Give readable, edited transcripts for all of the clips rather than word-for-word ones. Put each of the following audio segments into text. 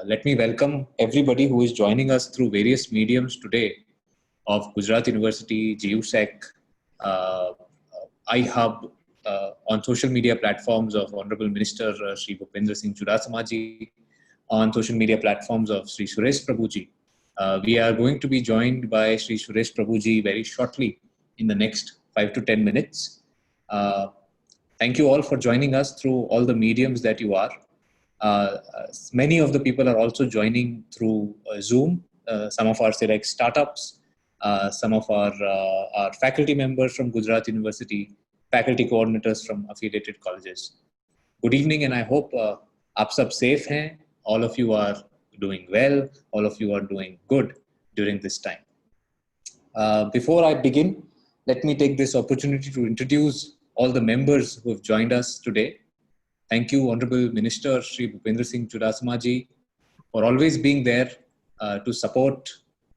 Let me welcome everybody who is joining us through various mediums today of Gujarat University, GUSEC, uh, iHub, on social media platforms of Honorable Minister Shri Bhupendra Singh Chudasama, on social media platforms of Shri Suresh Prabhuji. We are going to be joined by Shri Suresh Prabhuji very shortly in the next 5 to 10 minutes. Thank you all for joining us through all the mediums that you are. Many of the people are also joining through Zoom. Some of our select startups, some of our faculty members from Gujarat University, faculty coordinators from affiliated colleges. Good evening, and I hope aap sab safe hain. All of you are doing well. All of you are doing good during this time. Before I begin, let me take this opportunity to introduce all the members who have joined us today. Thank you, Honorable Minister Shri Bhupendra Singh Chudasama ji, for always being there to support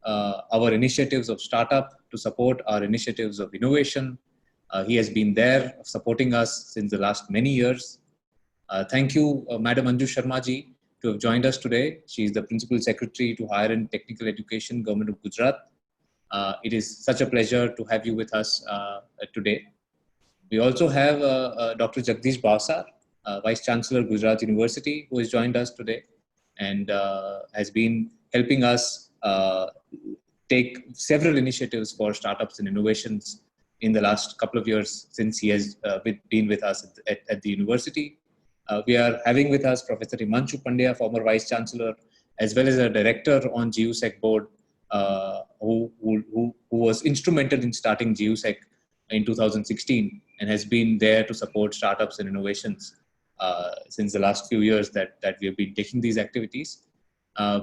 our initiatives of startup, to support our initiatives of innovation. He has been there supporting us since the last many years. Thank you, Madam Anju Sharma ji, to have joined us today. She is the Principal Secretary to Higher and Technical Education, Government of Gujarat. It is such a pleasure to have you with us today. We also have Dr. Jagdish Bhavsar, Vice Chancellor, Gujarat University, who has joined us today and has been helping us take several initiatives for startups and innovations in the last couple of years since he has been with us at the university. We are having with us Professor Himanshu Pandya, former Vice Chancellor, as well as a Director on GUSEC board, who was instrumental in starting GUSEC in 2016 and has been there to support startups and innovations since the last few years that we have been taking these activities.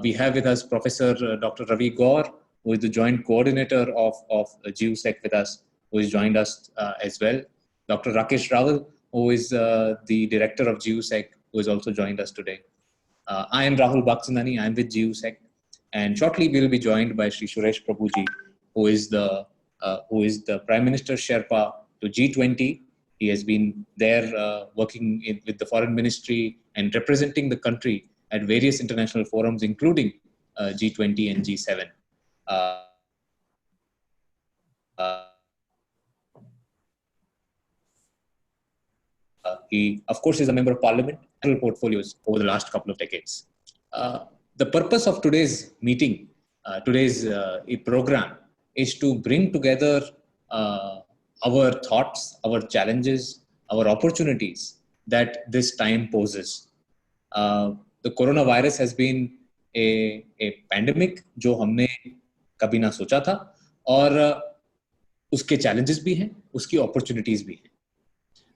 We have with us Professor Dr. Ravi Gaur, who is the joint coordinator of GUSEC with us, who has joined us as well. Dr. Rakesh Rahul, who is the director of GUSEC, who has also joined us today. I am Rahul Bakchandani, I am with GUSEC, and shortly we will be joined by Shri Suresh Prabhuji, who is the Prime Minister Sherpa to G20. He has been there working with the Foreign Ministry and representing the country at various international forums, including G20 and G7. He, of course, is a member of Parliament and portfolios over the last couple of decades. The purpose of today's meeting, today's program, is to bring together our thoughts, our challenges, our opportunities that this time poses. The coronavirus has been a pandemic जो हमने कभी ना सोचा था, और उसके challenges भी हैं, उसकी opportunities भी हैं.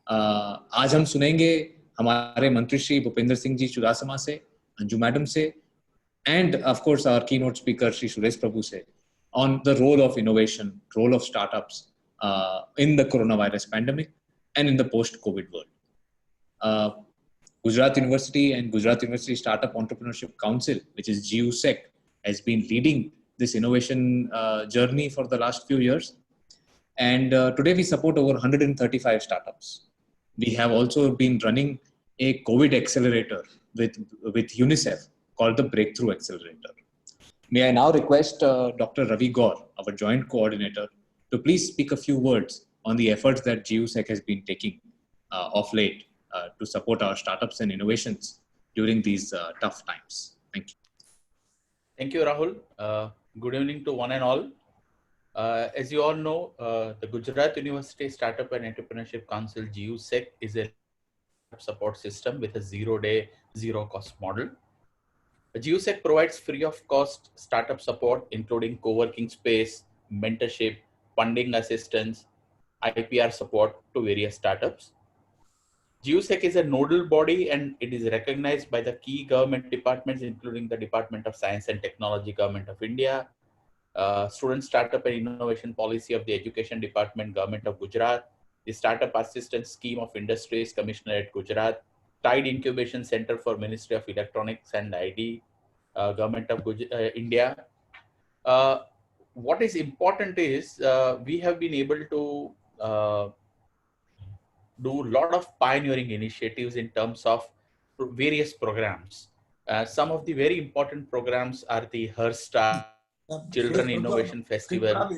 आज हम सुनेंगे हमारे मंत्री श्री भूपेंद्र सिंह जी चुडासमा से, अंजू मैडम से, and of course our keynote speaker Shri Suresh Prabhu se, on the role of innovation, role of startups in the coronavirus pandemic and in the post-COVID world. Gujarat University and Gujarat University Startup Entrepreneurship Council, which is GUSEC, has been leading this innovation journey for the last few years. And today we support over 135 startups. We have also been running a COVID accelerator with UNICEF called the Breakthrough Accelerator. May I now request Dr. Ravi Gaur, our joint coordinator, to please speak a few words on the efforts that GUSEC has been taking of late to support our startups and innovations during these tough times. Thank you. Thank you, Rahul. Good evening to one and all. As you all know, the Gujarat University Startup and Entrepreneurship Council, GUSEC, is a support system with a zero-day, zero-cost model. GUSEC provides free of cost startup support, including co-working space, mentorship, funding assistance, IPR support to various startups. GUSEC is a nodal body and it is recognized by the key government departments, including the Department of Science and Technology, Government of India, Student Startup and Innovation Policy of the Education Department, Government of Gujarat, the Startup Assistance Scheme of Industries, Commissionerate Gujarat, Tide Incubation Center for Ministry of Electronics and ID, Government of India. What is important is we have been able to do a lot of pioneering initiatives in terms of various programs. Some of the very important programs are the Her Start, Children Innovation Festival,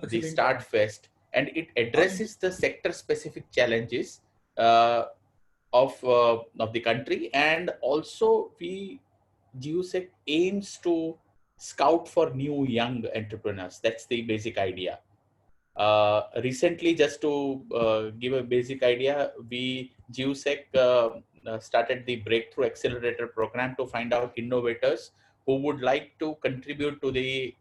the Start Fest, and it addresses the sector-specific challenges of the country, and also GUSEC aims to scout for new young entrepreneurs. That's the basic idea. Recently, just to give a basic idea, GUSEC started the Breakthrough Accelerator program to find out innovators who would like to contribute to the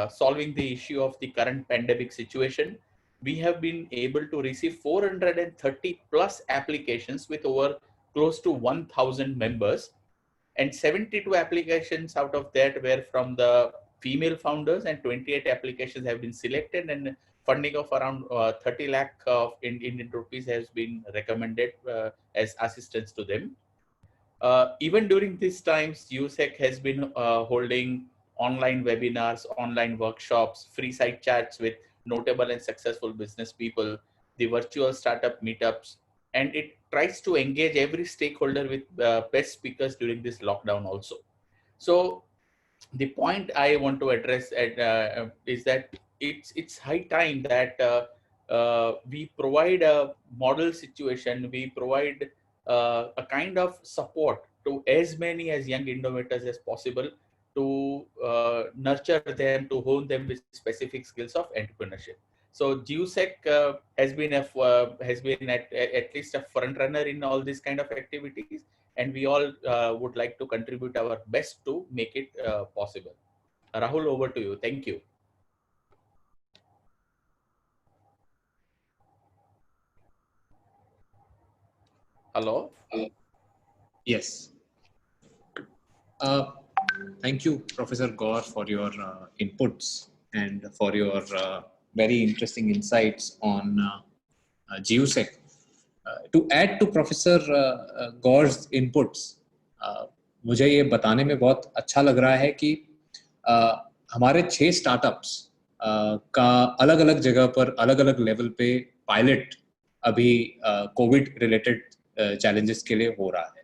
solving the issue of the current pandemic situation. We have been able to receive 430 plus applications with over close to 1,000 members, and 72 applications out of that were from the female founders, and 28 applications have been selected, and funding of around 30 lakh of Indian rupees has been recommended as assistance to them. Even during these times, USEC has been holding online webinars, online workshops, free site chats with notable and successful business people, the virtual startup meetups, and it tries to engage every stakeholder with best speakers during this lockdown also. So the point I want to address is that it's high time that we provide a model situation, we provide a kind of support to as many as young innovators as possible to nurture them, to hone them with specific skills of entrepreneurship. So GUSEC has been at least a front runner in all these kind of activities, and we all would like to contribute our best to make it possible. Rahul, over to you. Thank you. Hello? Yes. Thank you, Professor Gaur, for your inputs and for your very interesting insights on GUSEC. To add to Professor Gaur's inputs, मुझे ये बताने में बहुत अच्छा लग रहा है कि हमारे 6 स्टार्टअप्स का अलग अलग जगह पर अलग अलग लेवल पे पायलट अभी कोविड रिलेटेड चैलेंजेस के लिए हो रहा है.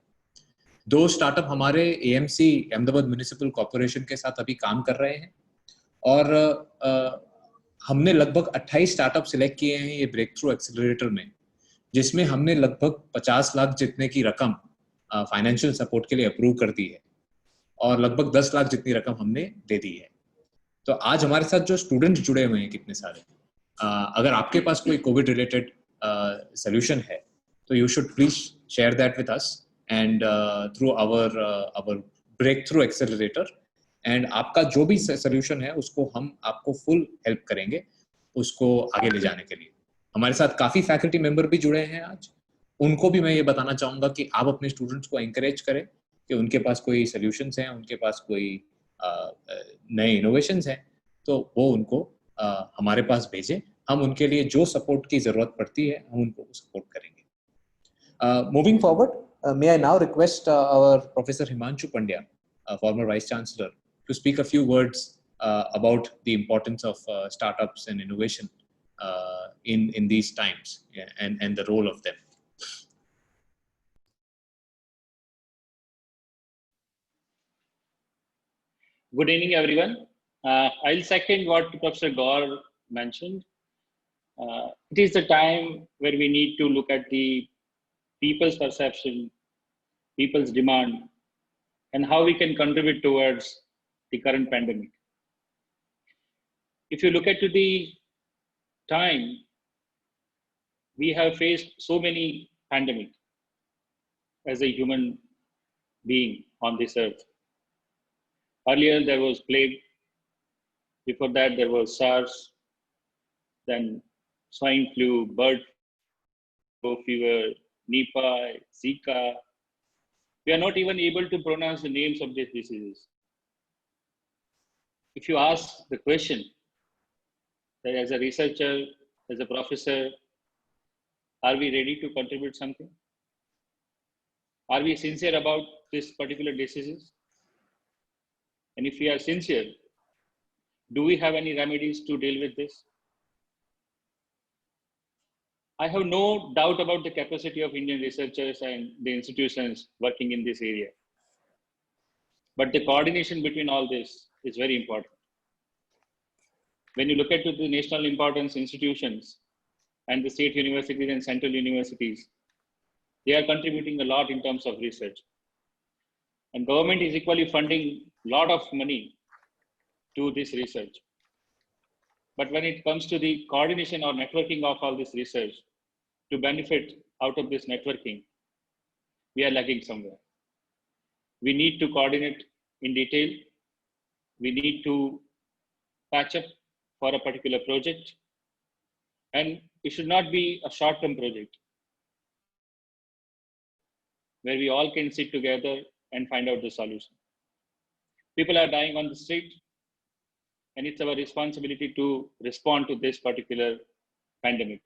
2 स्टार्टअप हमारे AMC अहमदाबाद म्युनिसिपल कॉर्पोरेशन के साथ अभी काम कर रहे हैं, और हमने लगभग 28 स्टार्टअप सिलेक्ट किए हैं ये ब्रेक थ्रू एक्सेलरेटर में, जिसमें हमने लगभग 50 लाख जितने की रकम फाइनेंशियल सपोर्ट के लिए अप्रूव कर दी है, और लगभग 10 लाख जितनी रकम हमने दे दी है. तो आज हमारे साथ जो स्टूडेंट्स जुड़े हुए हैं कितने सारे, अगर आपके पास कोई कोविड रिलेटेड सोल्यूशन है तो you should please share that with us and through our breakthrough accelerator, and आपका जो भी सोल्यूशन है उसको हम आपको फुल हेल्प करेंगे उसको आगे ले जाने के लिए. हमारे साथ काफी फैकल्टी मेंबर भी जुड़े हैं आज. उनको भी मैं ये बताना चाहूंगा कि आप अपने स्टूडेंट्स को एनकरेज करें कि उनके पास कोई सोल्यूशंस हैं, उनके पास कोई नए इनोवेशंस हैं, तो वो उनको हमारे पास भेजें. हम उनके लिए जो सपोर्ट की जरूरत पड़ती है हम उनको सपोर्ट करेंगे. Moving forward, may I now request our Professor Himanshu Pandya, former Vice Chancellor, to speak a few words about the importance of startups and innovation in these times, yeah, and the role of them. Good evening, everyone. I'll second what Professor Gaur mentioned. It is the time where we need to look at the people's perception, people's demand, and how we can contribute towards the current pandemic. If you look at the time, we have faced so many pandemics as a human being on this earth. Earlier, there was plague. Before that, there was SARS, then swine flu, bird flu fever, Nipah, Zika. We are not even able to pronounce the names of these diseases. If you ask the question that as a researcher, as a professor, are we ready to contribute something? Are we sincere about this particular diseases? And if we are sincere, do we have any remedies to deal with this? I have no doubt about the capacity of Indian researchers and the institutions working in this area. But the coordination between all this is very important. When you look at the national importance institutions and the state universities and central universities, they are contributing a lot in terms of research. And government is equally funding a lot of money to this research. But when it comes to the coordination or networking of all this research to benefit out of this networking, we are lagging somewhere. We need to coordinate in detail. We need to patch up for a particular project. And it should not be a short-term project where we all can sit together and find out the solution. People are dying on the street, and it's our responsibility to respond to this particular pandemic.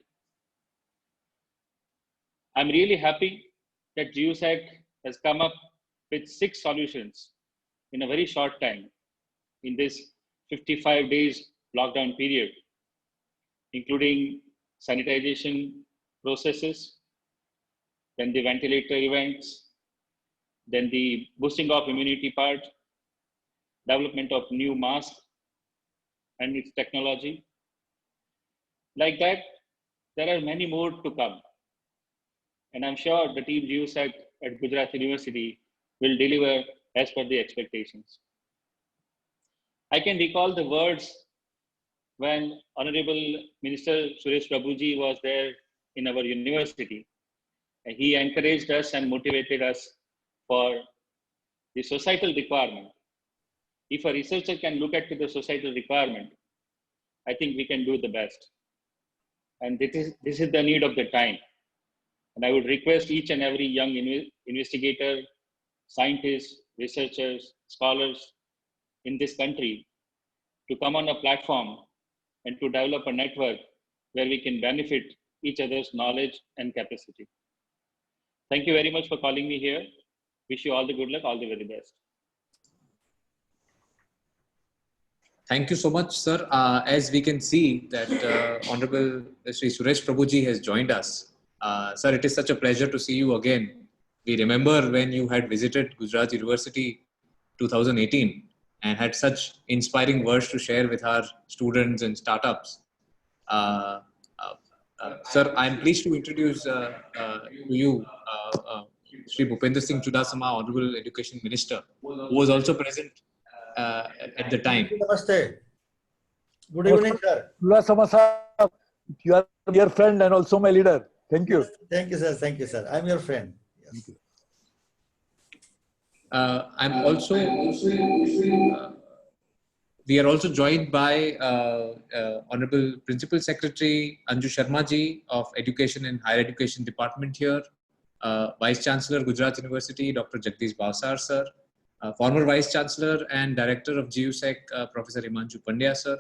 I'm really happy that GUSAC has come up with 6 solutions in a very short time in this 55 days lockdown period, including sanitization processes, then the ventilator events, then the boosting of immunity part, development of new masks and its technology. Like that, there are many more to come. And I'm sure the team GUSAC at Gujarat University will deliver as per the expectations. I can recall the words when Honorable Minister Suresh Prabhuji was there in our university. And he encouraged us and motivated us for the societal requirement. If a researcher can look at the societal requirement, I think we can do the best. And this is the need of the time. And I would request each and every young investigator, scientists, researchers, scholars in this country to come on a platform and to develop a network where we can benefit each other's knowledge and capacity. Thank you very much for calling me here. Wish you all the good luck, all the very best. Thank you so much, sir. As we can see that Honorable Sri Suresh Prabhuji has joined us. Sir, it is such a pleasure to see you again. We remember when you had visited Gujarat University 2018 and had such inspiring words to share with our students and startups. Sir, I'm pleased to introduce to you Sri Bhupender Singh Chudasama, Honorable Education Minister, who was also present at the time. Namaste. Good evening, sir. Chudasama sir, you are my dear friend and also my leader. Thank you. Thank you, sir. Thank you, sir. I'm your friend. Yes. I'm also, we are also joined by Honorable Principal Secretary Anju Sharma ji of Education and Higher Education Department here, Vice Chancellor Gujarat University, Dr. Jagdish Bhavsar sir, former Vice Chancellor and Director of GUSAC, Professor Himanshu Pandya sir,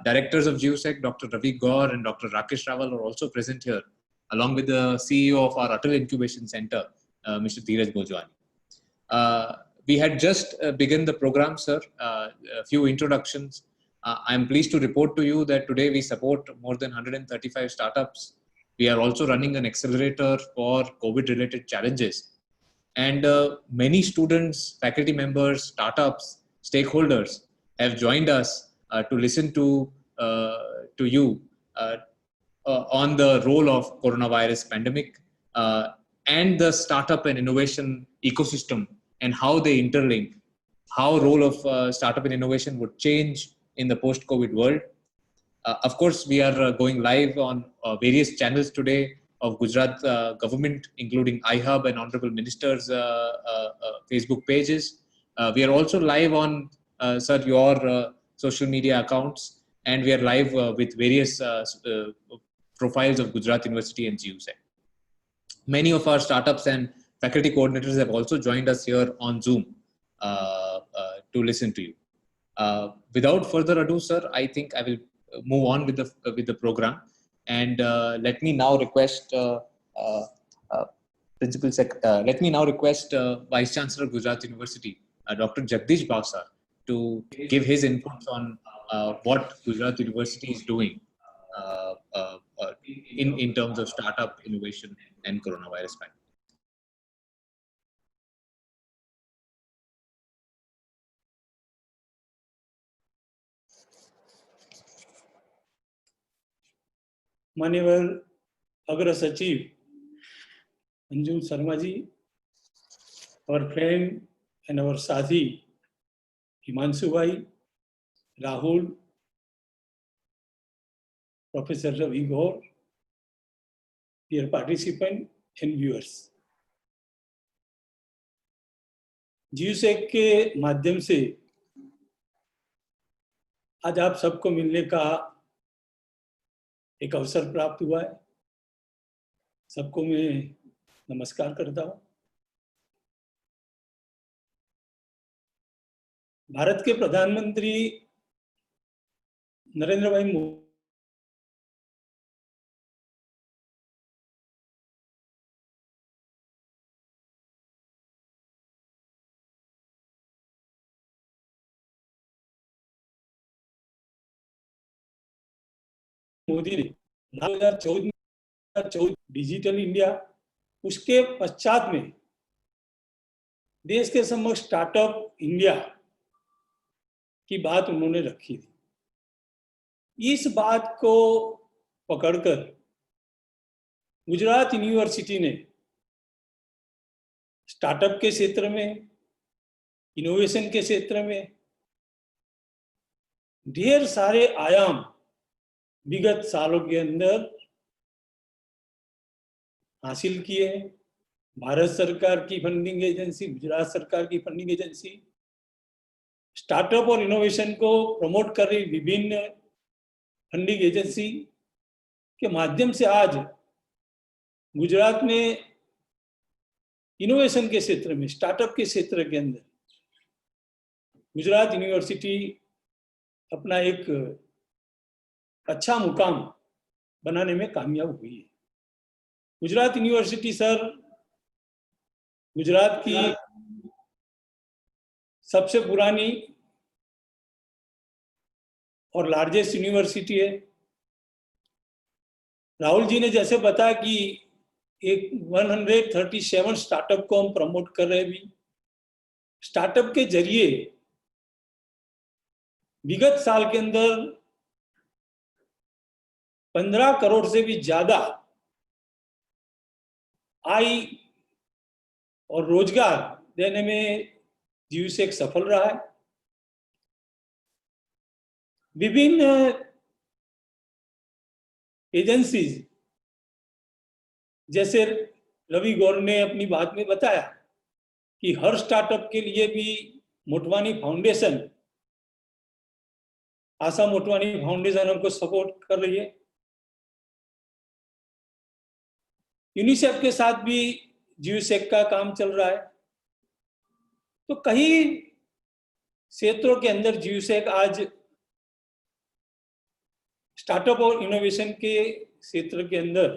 Directors of GUSAC, Dr. Ravi Gaur and Dr. Rakesh Rawal are also present here, along with the CEO of our Atal Incubation Center, Mr. Dheeraj Bhojwani. We had just begun the program, sir. A few introductions. I'm pleased to report to you that today we support more than 135 startups. We are also running an accelerator for COVID-related challenges. And many students, faculty members, startups, stakeholders have joined us to listen to you on the role of coronavirus pandemic and the startup and innovation ecosystem and how they interlink, how role of startup and innovation would change in the post-COVID world. Of course, we are going live on various channels today of Gujarat government, including iHub and Honorable Minister's Facebook pages. We are also live on, sir, your social media accounts, and we are live with various profiles of Gujarat University and GUSAC. Many of our startups and faculty coordinators have also joined us here on Zoom to listen to you. Without further ado, sir, I think I will move on with the program, and let me now request Vice Chancellor Gujarat University, Dr. Jagdish Bhavsar, to give his inputs on what Gujarat University is doing in terms of startup innovation and coronavirus pandemic. मान्यवर अग्र सचिव Anjum Sharma ji, our friend and our साथी हिमांशु भाई, Rahul, Professor Ravi Gaur, dear participant and viewers. जीयूसेक के माध्यम से आज आप सबको मिलने का एक अवसर प्राप्त हुआ है। सबको मैं नमस्कार करता हूं। भारत के प्रधानमंत्री नरेंद्र भाई मोदी ने 2014 डिजिटल इंडिया, उसके पश्चात में देश के समक्ष स्टार्टअप इंडिया की बात उन्होंने रखी थी। इस बात को पकड़कर गुजरात यूनिवर्सिटी ने स्टार्टअप के क्षेत्र में, इनोवेशन के क्षेत्र में ढेर सारे आयाम विगत सालों के अंदर हासिल किए। भारत सरकार की फंडिंग एजेंसी, गुजरात सरकार की फंडिंग एजेंसी स्टार्टअप और इनोवेशन को प्रमोट कर रही विभिन्न फंडिंग एजेंसी के माध्यम से आज गुजरात में इनोवेशन के क्षेत्र में, स्टार्टअप के क्षेत्र के अंदर गुजरात यूनिवर्सिटी अपना एक अच्छा मुकाम बनाने में कामयाब हुई है। गुजरात यूनिवर्सिटी सर गुजरात की सबसे पुरानी और लार्जेस्ट यूनिवर्सिटी है। राहुल जी ने जैसे बताया कि एक 137 स्टार्टअप को हम प्रमोट कर रहे हैं। भी स्टार्टअप के जरिए विगत साल के अंदर 15 करोड़ से भी ज्यादा आय और रोजगार देने में जीयूसेक सफल रहा है। विभिन्न एजेंसीज जैसे रवि गौर ने अपनी बात में बताया कि हर स्टार्टअप के लिए भी मोटवानी फाउंडेशन, आशा मोटवानी फाउंडेशन हमको सपोर्ट कर रही है। यूनिसेफ के साथ भी जीयूसेक का काम चल रहा है। तो कई क्षेत्रों के अंदर जीयूसेक आज स्टार्टअप और इनोवेशन के क्षेत्र के अंदर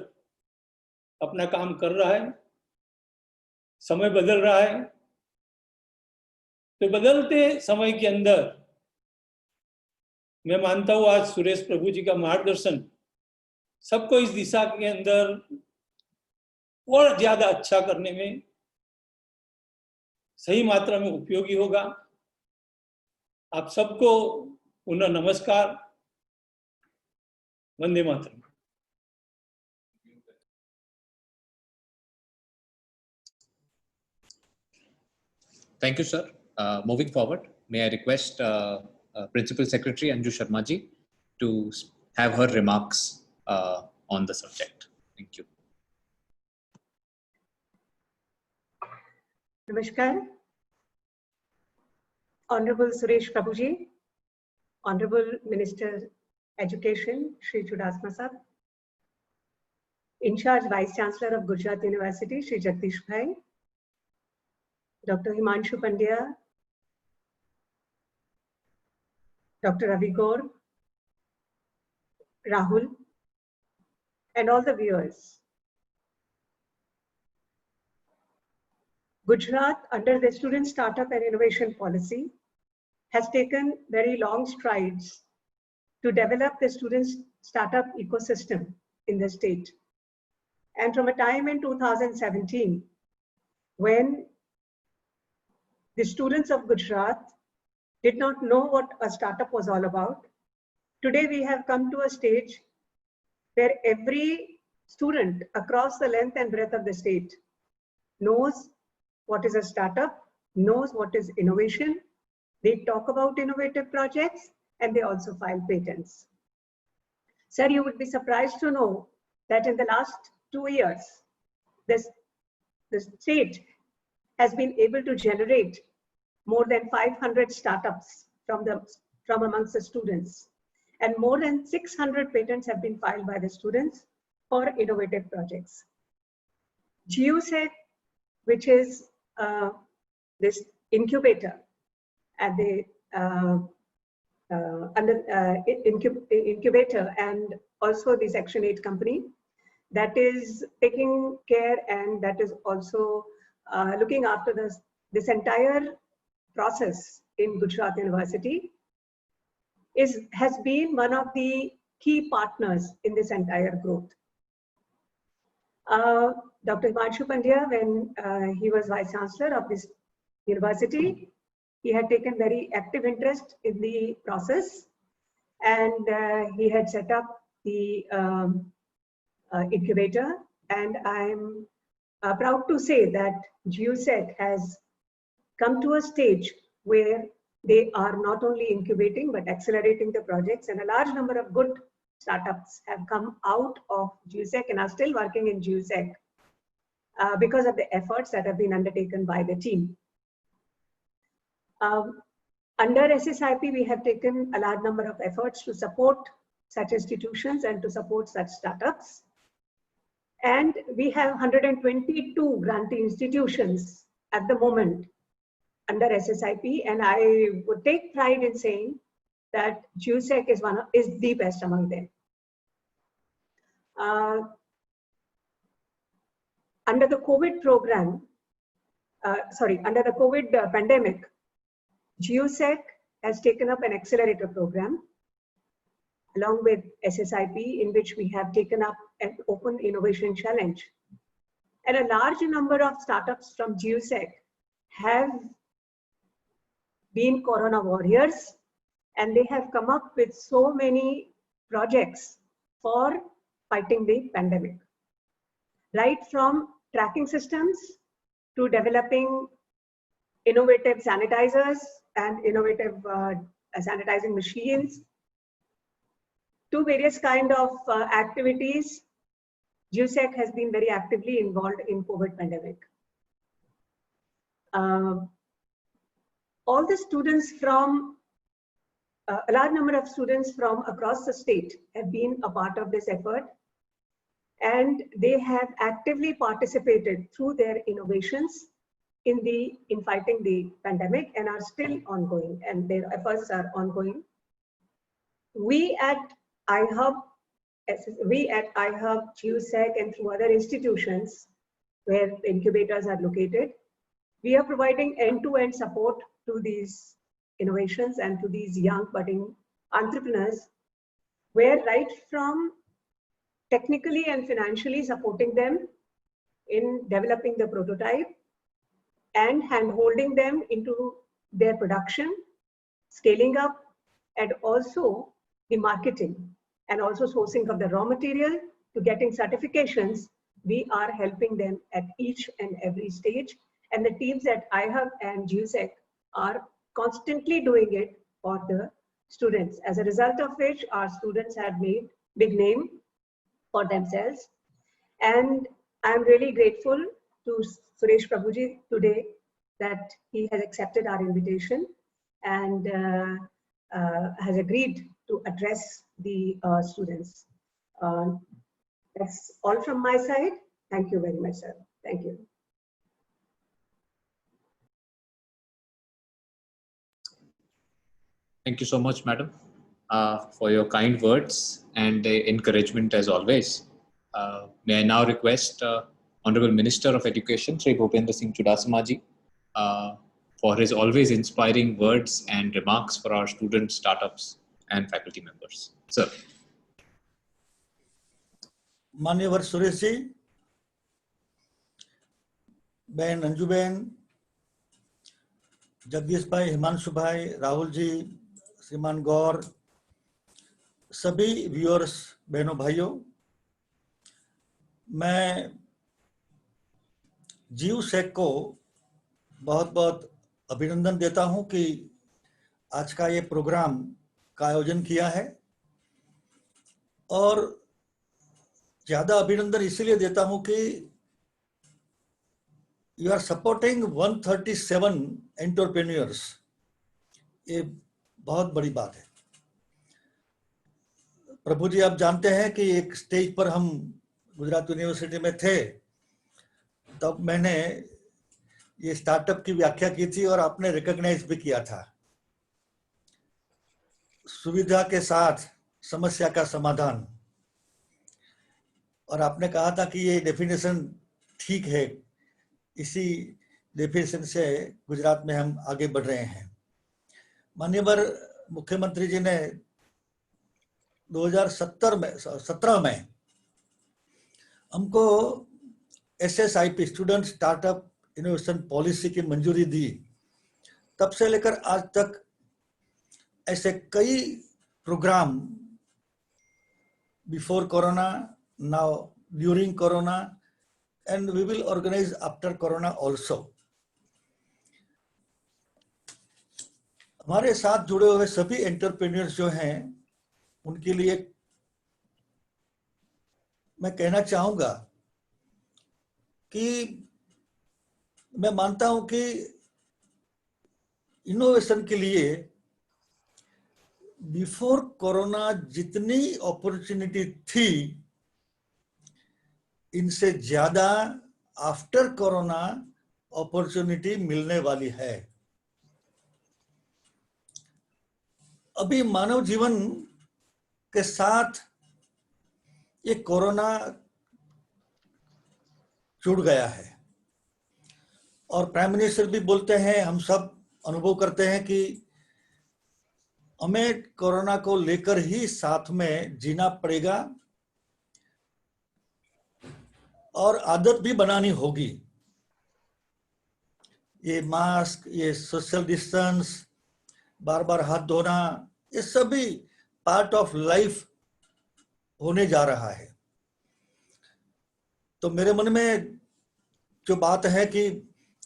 अपना काम कर रहा है। समय बदल रहा है, तो बदलते समय के अंदर मैं मानता हूं आज सुरेश प्रभु जी का मार्गदर्शन सबको इस दिशा के अंदर और ज्यादा अच्छा करने में सही मात्रा में उपयोगी होगा। आप सबको पुनः नमस्कार, Vande Mataram. Thank you, sir. Moving forward, may I request Principal Secretary Anju Sharma ji to have her remarks on the subject. Thank you. Namaskar. Honorable Suresh Prabhuji, Honorable Minister Education Shri Chudasama Sahab, In charge Vice Chancellor of Gujarat University Shri Jagdish Bhai, Dr. Himanshu Pandya, Dr. Ravi Gaur, Rahul, and all the viewers. Gujarat, under the Student Startup and Innovation Policy, has taken very long strides to develop the student startup ecosystem in the state. And from a time in 2017, when the students of Gujarat did not know what a startup was all about, today we have come to a stage where every student across the length and breadth of the state knows what is a startup, knows what is innovation. They talk about innovative projects and they also file patents. Sir, you would be surprised to know that in the last 2 years, the state has been able to generate more than 500 startups from amongst the students. And more than 600 patents have been filed by the students for innovative projects. GUSEC, which is this incubator at the incubator and also the Section 8 company that is taking care and that is also looking after this entire process in Gujarat University has been one of the key partners in this entire growth. Dr. Himanshu Pandya, when he was Vice Chancellor of this university, he had taken very active interest in the process and he had set up the incubator, and I'm proud to say that GUSEC has come to a stage where they are not only incubating but accelerating the projects, and a large number of good startups have come out of GUSEC and are still working in GUSEC because of the efforts that have been undertaken by the team. Under SSIP, we have taken a large number of efforts to support such institutions and to support such startups. And we have 122 grantee institutions at the moment under SSIP, and I would take pride in saying that GUSEC is the best among them. Under the COVID program, under the COVID pandemic, GUSEC has taken up an accelerator program along with SSIP, in which we have taken up an open innovation challenge. And a large number of startups from GUSEC have been Corona warriors, and they have come up with so many projects for fighting the pandemic. Right from tracking systems to developing innovative sanitizers and innovative sanitizing machines to various kind of activities, GUSEC has been very actively involved in COVID pandemic. All the students from, a large number of students from across the state have been a part of this effort, and they have actively participated through their innovations in fighting the pandemic and are still ongoing, and their efforts are ongoing. We at iHub, GUSEC, and through other institutions where the incubators are located, we are providing end-to-end support to these innovations and to these young budding entrepreneurs, where right from technically and financially supporting them in developing the prototype and hand-holding them into their production, scaling up, and also the marketing and also sourcing of the raw material to getting certifications. We are helping them at each and every stage. And the teams at iHub and GUSEC are constantly doing it for the students, as a result of which our students have made big name for themselves. And I'm really grateful to Suresh Prabhuji today that he has accepted our invitation and has agreed to address the students. That's all from my side. Thank you very much, sir. Thank you. Thank you so much, madam, for your kind words and encouragement as always. May I now request Honorable Minister of Education, Shri Bhupendra Singh Chudasama ji, for his always inspiring words and remarks for our students, startups, and faculty members. Sir. मान्यवर सुरेश जी, बहन अंजू बहन, जगदीश भाई, हिमांशु भाई, राहुल जी, श्रीमान गौर, सभी viewers बहनों भाइयों, मैं जीव सेक को बहुत बहुत अभिनंदन देता हूं कि आज का ये प्रोग्राम का आयोजन किया है, और ज्यादा अभिनंदन इसलिए देता हूं कि यू आर सपोर्टिंग 137 एंटरप्रेन्योर्स। ये बहुत बड़ी बात है। प्रभु जी, आप जानते हैं कि एक स्टेज पर हम गुजरात यूनिवर्सिटी में थे, तब मैंने ये स्टार्टअप की व्याख्या की थी और आपने रिकॉग्नाइज भी किया था। सुविधा के साथ समस्या का समाधान, और आपने कहा था कि ये डेफिनेशन ठीक है। इसी डेफिनेशन से गुजरात में हम आगे बढ़ रहे हैं। माननीय मुख्यमंत्री जी ने 2017 में हमको SSIP student startup innovation policy की मंजूरी दी। तब से लेकर आज तक ऐसे कई program, before corona, now during corona, and we will organise after corona also. हमारे साथ जुड़े हुए सभी एंटरप्रेन्योर्स जो हैं, उनके लिए मैं कहना चाहूंगा कि मैं मानता हूं कि इनोवेशन के लिए बिफोर कोरोना जितनी अपॉर्चुनिटी थी, इनसे ज्यादा आफ्टर कोरोना अपॉर्चुनिटी मिलने वाली है। अभी मानव जीवन के साथ ये कोरोना जुड़ गया है, और प्राइम मिनिस्टर भी बोलते हैं, हम सब अनुभव करते हैं कि हमें कोरोना को लेकर ही साथ में जीना पड़ेगा और आदत भी बनानी होगी। ये मास्क, ये सोशल डिस्टेंस, बार बार हाथ धोना, ये सभी पार्ट ऑफ लाइफ होने जा रहा है। तो मेरे मन में जो बात है कि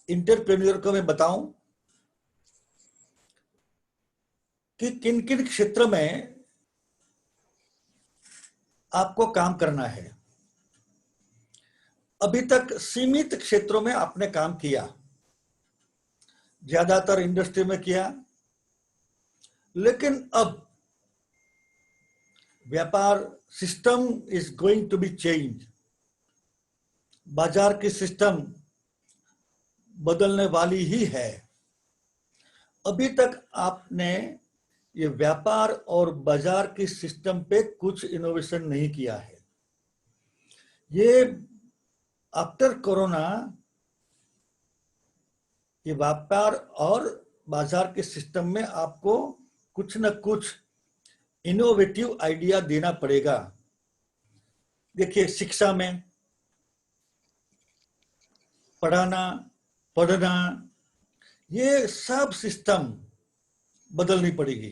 एंटरप्रेन्योर को मैं बताऊं कि किन किन क्षेत्र में आपको काम करना है। अभी तक सीमित क्षेत्रों में आपने काम किया, ज्यादातर इंडस्ट्री में किया, लेकिन अब व्यापार system is going to be change. बाजार की सिस्टम बदलने वाली ही है। अभी तक आपने ये व्यापार और बाजार की सिस्टम पे कुछ इनोवेशन नहीं किया है। ये आफ्टर कोरोना ये व्यापार और बाजार के सिस्टम में आपको कुछ न कुछ इनोवेटिव आइडिया देना पड़ेगा। देखिए, शिक्षा में पढ़ना, ये सब सिस्टम बदलनी पड़ेगी।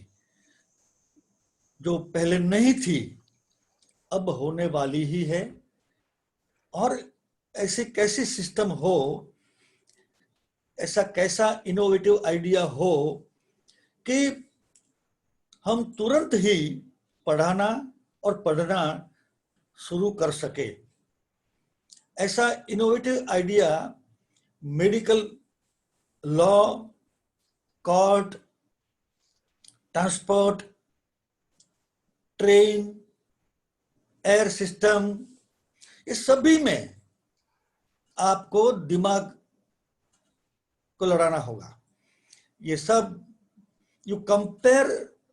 जो पहले नहीं थी, अब होने वाली ही है। और ऐसे कैसे सिस्टम हो, ऐसा कैसा इनोवेटिव आइडिया हो कि हम तुरंत ही पढ़ाना और पढ़ना शुरू कर सके। ऐसा innovative idea medical, law, court, transport, train, air system, इस सभी में आपको दिमाग को लड़ाना होगा। ये सब you compare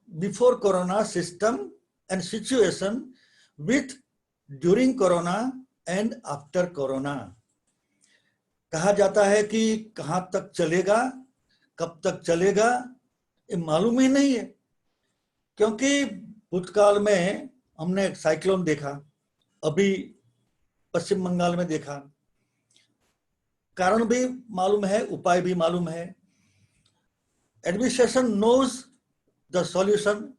before corona system and situation with during corona and after corona. कहा जाता है कि कहां तक चलेगा, कब तक चलेगा, ये मालूम ही नहीं है। क्योंकि भूतकाल में हमने साइक्लोन देखा, अभी पश्चिम बंगाल में देखा। कारण भी मालूम है, उपाय भी मालूम है। Administration knows the solution.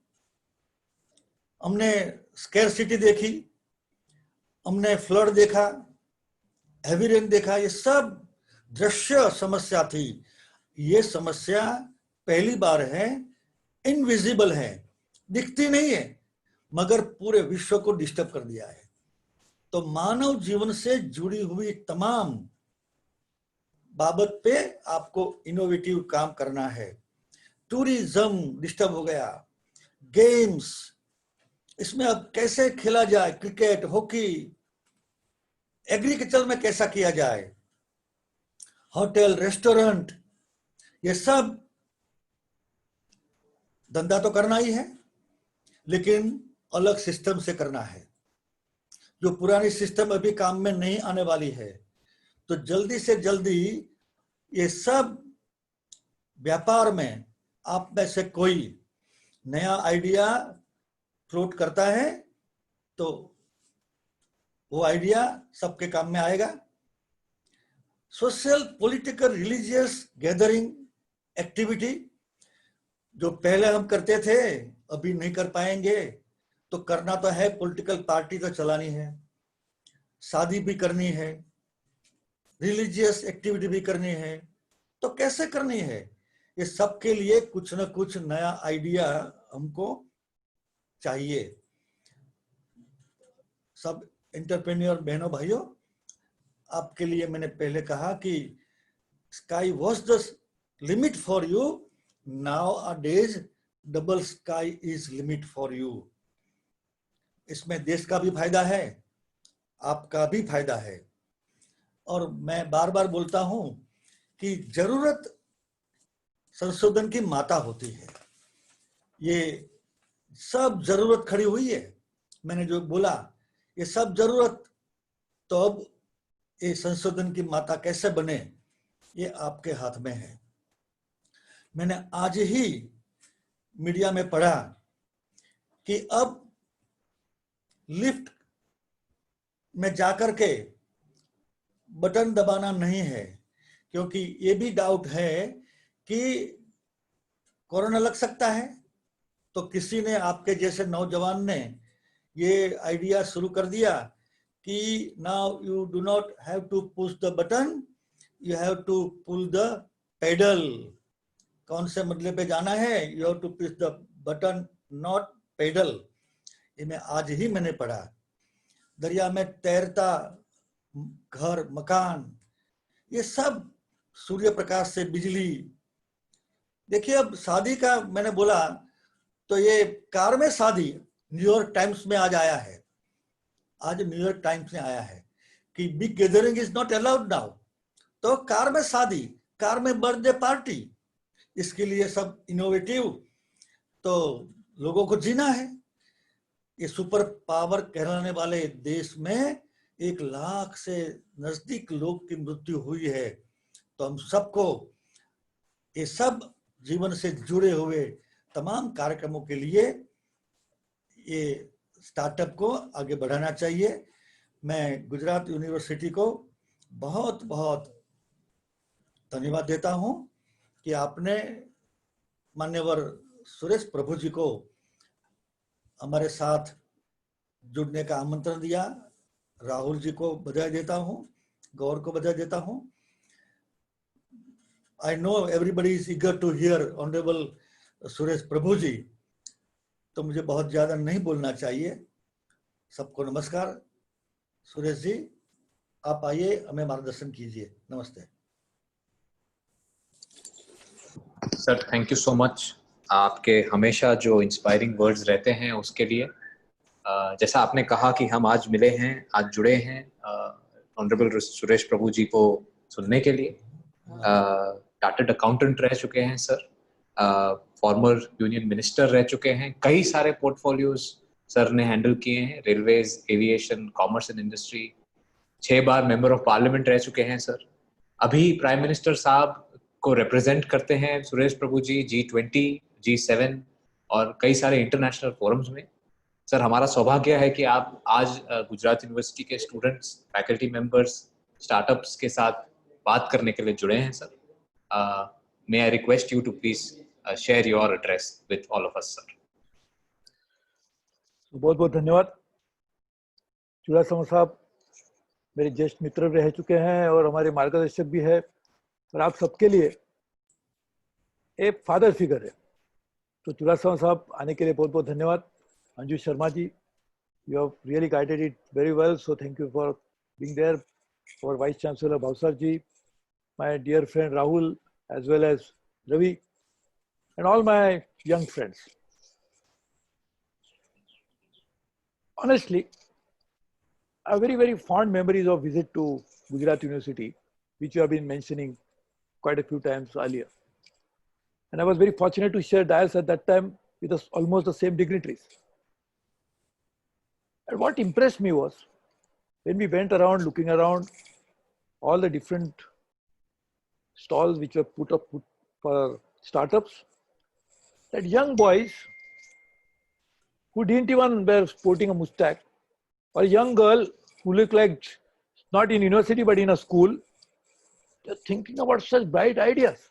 हमने स्कैरसिटी देखी, हमने फ्लड देखा, हेवी रेन देखा, ये सब दृश्य समस्या थी। ये समस्या पहली बार है, इनविजिबल है, दिखती नहीं है, मगर पूरे विश्व को डिस्टर्ब कर दिया है। तो मानव जीवन से जुड़ी हुई तमाम बाबत पे आपको इनोवेटिव काम करना है। टूरिज्म डिस्टर्ब हो गया, गेम्स, इसमें अब कैसे खेला जाए, क्रिकेट, हॉकी, एग्रीकल्चर में कैसा किया जाए, होटल, रेस्टोरेंट, ये सब धंधा तो करना ही है, लेकिन अलग सिस्टम से करना है। जो पुरानी सिस्टम अभी काम में नहीं आने वाली है, तो जल्दी से जल्दी ये सब व्यापार में आप में से कोई नया आइडिया फ्लोट करता है तो वो आइडिया सबके काम में आएगा। Social, political, religious gathering activity जो पहले हम करते थे अभी नहीं कर पाएंगे, तो करना तो है, पॉलिटिकल पार्टी तो चलानी है, शादी भी करनी है, रिलीजियस एक्टिविटी भी करनी है, तो कैसे करनी है? ये सब के लिए कुछ न कुछ नया आइडिया हमको चाहिए। सब एंटरप्रेन्योर बहनों भाइयों, आपके लिए मैंने पहले कहा कि sky was the limit for you, now a days double sky is limit for you. इसमें देश का भी फायदा है, आपका भी फायदा है। और मैं बार बार बोलता हूं कि जरूरत संशोधन की माता होती है। ये सब जरूरत खड़ी हुई है, मैंने जो बोला ये सब जरूरत, तो अब ये संशोधन की माता कैसे बने, ये आपके हाथ में है। मैंने आज ही मीडिया में पढ़ा कि अब लिफ्ट में जाकर के बटन दबाना नहीं है, क्योंकि ये भी डाउट है कि कोरोना लग सकता है। तो किसी ने, आपके जैसे नौजवान ने ये आइडिया शुरू कर दिया कि now you do not have to push the button, you have to pull the pedal. कौन से मतलब पे जाना है? You have to push the button, not pedal. ये मैं आज ही मैंने पढ़ा। दरिया में तैरता घर, मकान, ये सब सूर्य प्रकाश से बिजली। देखिए अब शादी का मैंने बोला, तो ये कार में शादी न्यूयॉर्क टाइम्स में आज आया है, आज न्यूयॉर्क टाइम्स में आया है कि big gathering is not allowed now. तो कार में शादी, कार में बर्थडे पार्टी, इसके लिए सब इनोवेटिव। तो लोगों को जीना है। ये सुपर पावर कहलाने वाले देश में 1 लाख से नजदीक लोग की मृत्यु हुई है। तो हम सबको ये सब जीवन से जुड़े हुए तमाम कार्यक्रमों के लिए ये स्टार्टअप को आगे बढ़ाना चाहिए। मैं गुजरात यूनिवर्सिटी को बहुत बहुत धन्यवाद देता हूं कि आपने मान्यवर सुरेश प्रभु जी को हमारे साथ जुड़ने का आमंत्रण दिया। राहुल जी को बधाई देता हूं, गौर को बधाई देता हूं। I know everybody is eager to hear Honorable Suresh प्रभु जी, तो मुझे बहुत ज्यादा नहीं बोलना चाहिए। सबको नमस्कार। सुरेश जी, आप आइए, हमें मार्गदर्शन कीजिए। नमस्ते sir, thank you so much. आपके हमेशा जो इंस्पायरिंग वर्ड्स रहते हैं उसके लिए। जैसा आपने कहा कि हम आज मिले हैं, आज जुड़े हैं ऑनरेबल सुरेश प्रभु जी को सुनने के लिए। चार्टर्ड अकाउंटेंट रह चुके हैं सर, फॉर्मर यूनियन मिनिस्टर रह चुके हैं, कई सारे पोर्टफोलियोज सर ने हैंडल किए हैं, railways, aviation, commerce and industry. 6 bar member of parliament रह चुके हैं सर। अभी प्राइम मिनिस्टर साहब को रिप्रेजेंट करते हैं सुरेश प्रभु जी G20, G7 और कई सारे इंटरनेशनल फोरम्स में। सर, हमारा सौभाग्य है कि आप आज गुजरात यूनिवर्सिटी के स्टूडेंट्स, फैकल्टी मेंबर्स, स्टार्टअप्स के साथ बात करने के लिए जुड़े हैं sir. May I request you to please share your address with all of us, sir. बहुत बहुत धन्यवाद चुड़ासमा साहब। मेरे ज्येष्ठ मित्र रह चुके हैं और हमारे मार्गदर्शक भी है, और आप सबके लिए एक फादर फिगर है। तो चुड़ासमा साहब आने के लिए बहुत बहुत धन्यवाद। Anju Sharma ji, you have really guided it very well, so thank you for being there. Our Vice Chancellor Bhavsar ji, my dear friend Rahul, as well as Ravi, and all my young friends. Honestly, I have very, very fond memories of visit to Gujarat University, which you have been mentioning quite a few times earlier. And I was very fortunate to share dais at that time with us, almost the same dignitaries. And what impressed me was, when we went around looking around all the different stalls which were put up for startups, that young boys who didn't even wear sporting a mustache, or a young girl who looked like not in university but in a school, they're thinking about such bright ideas.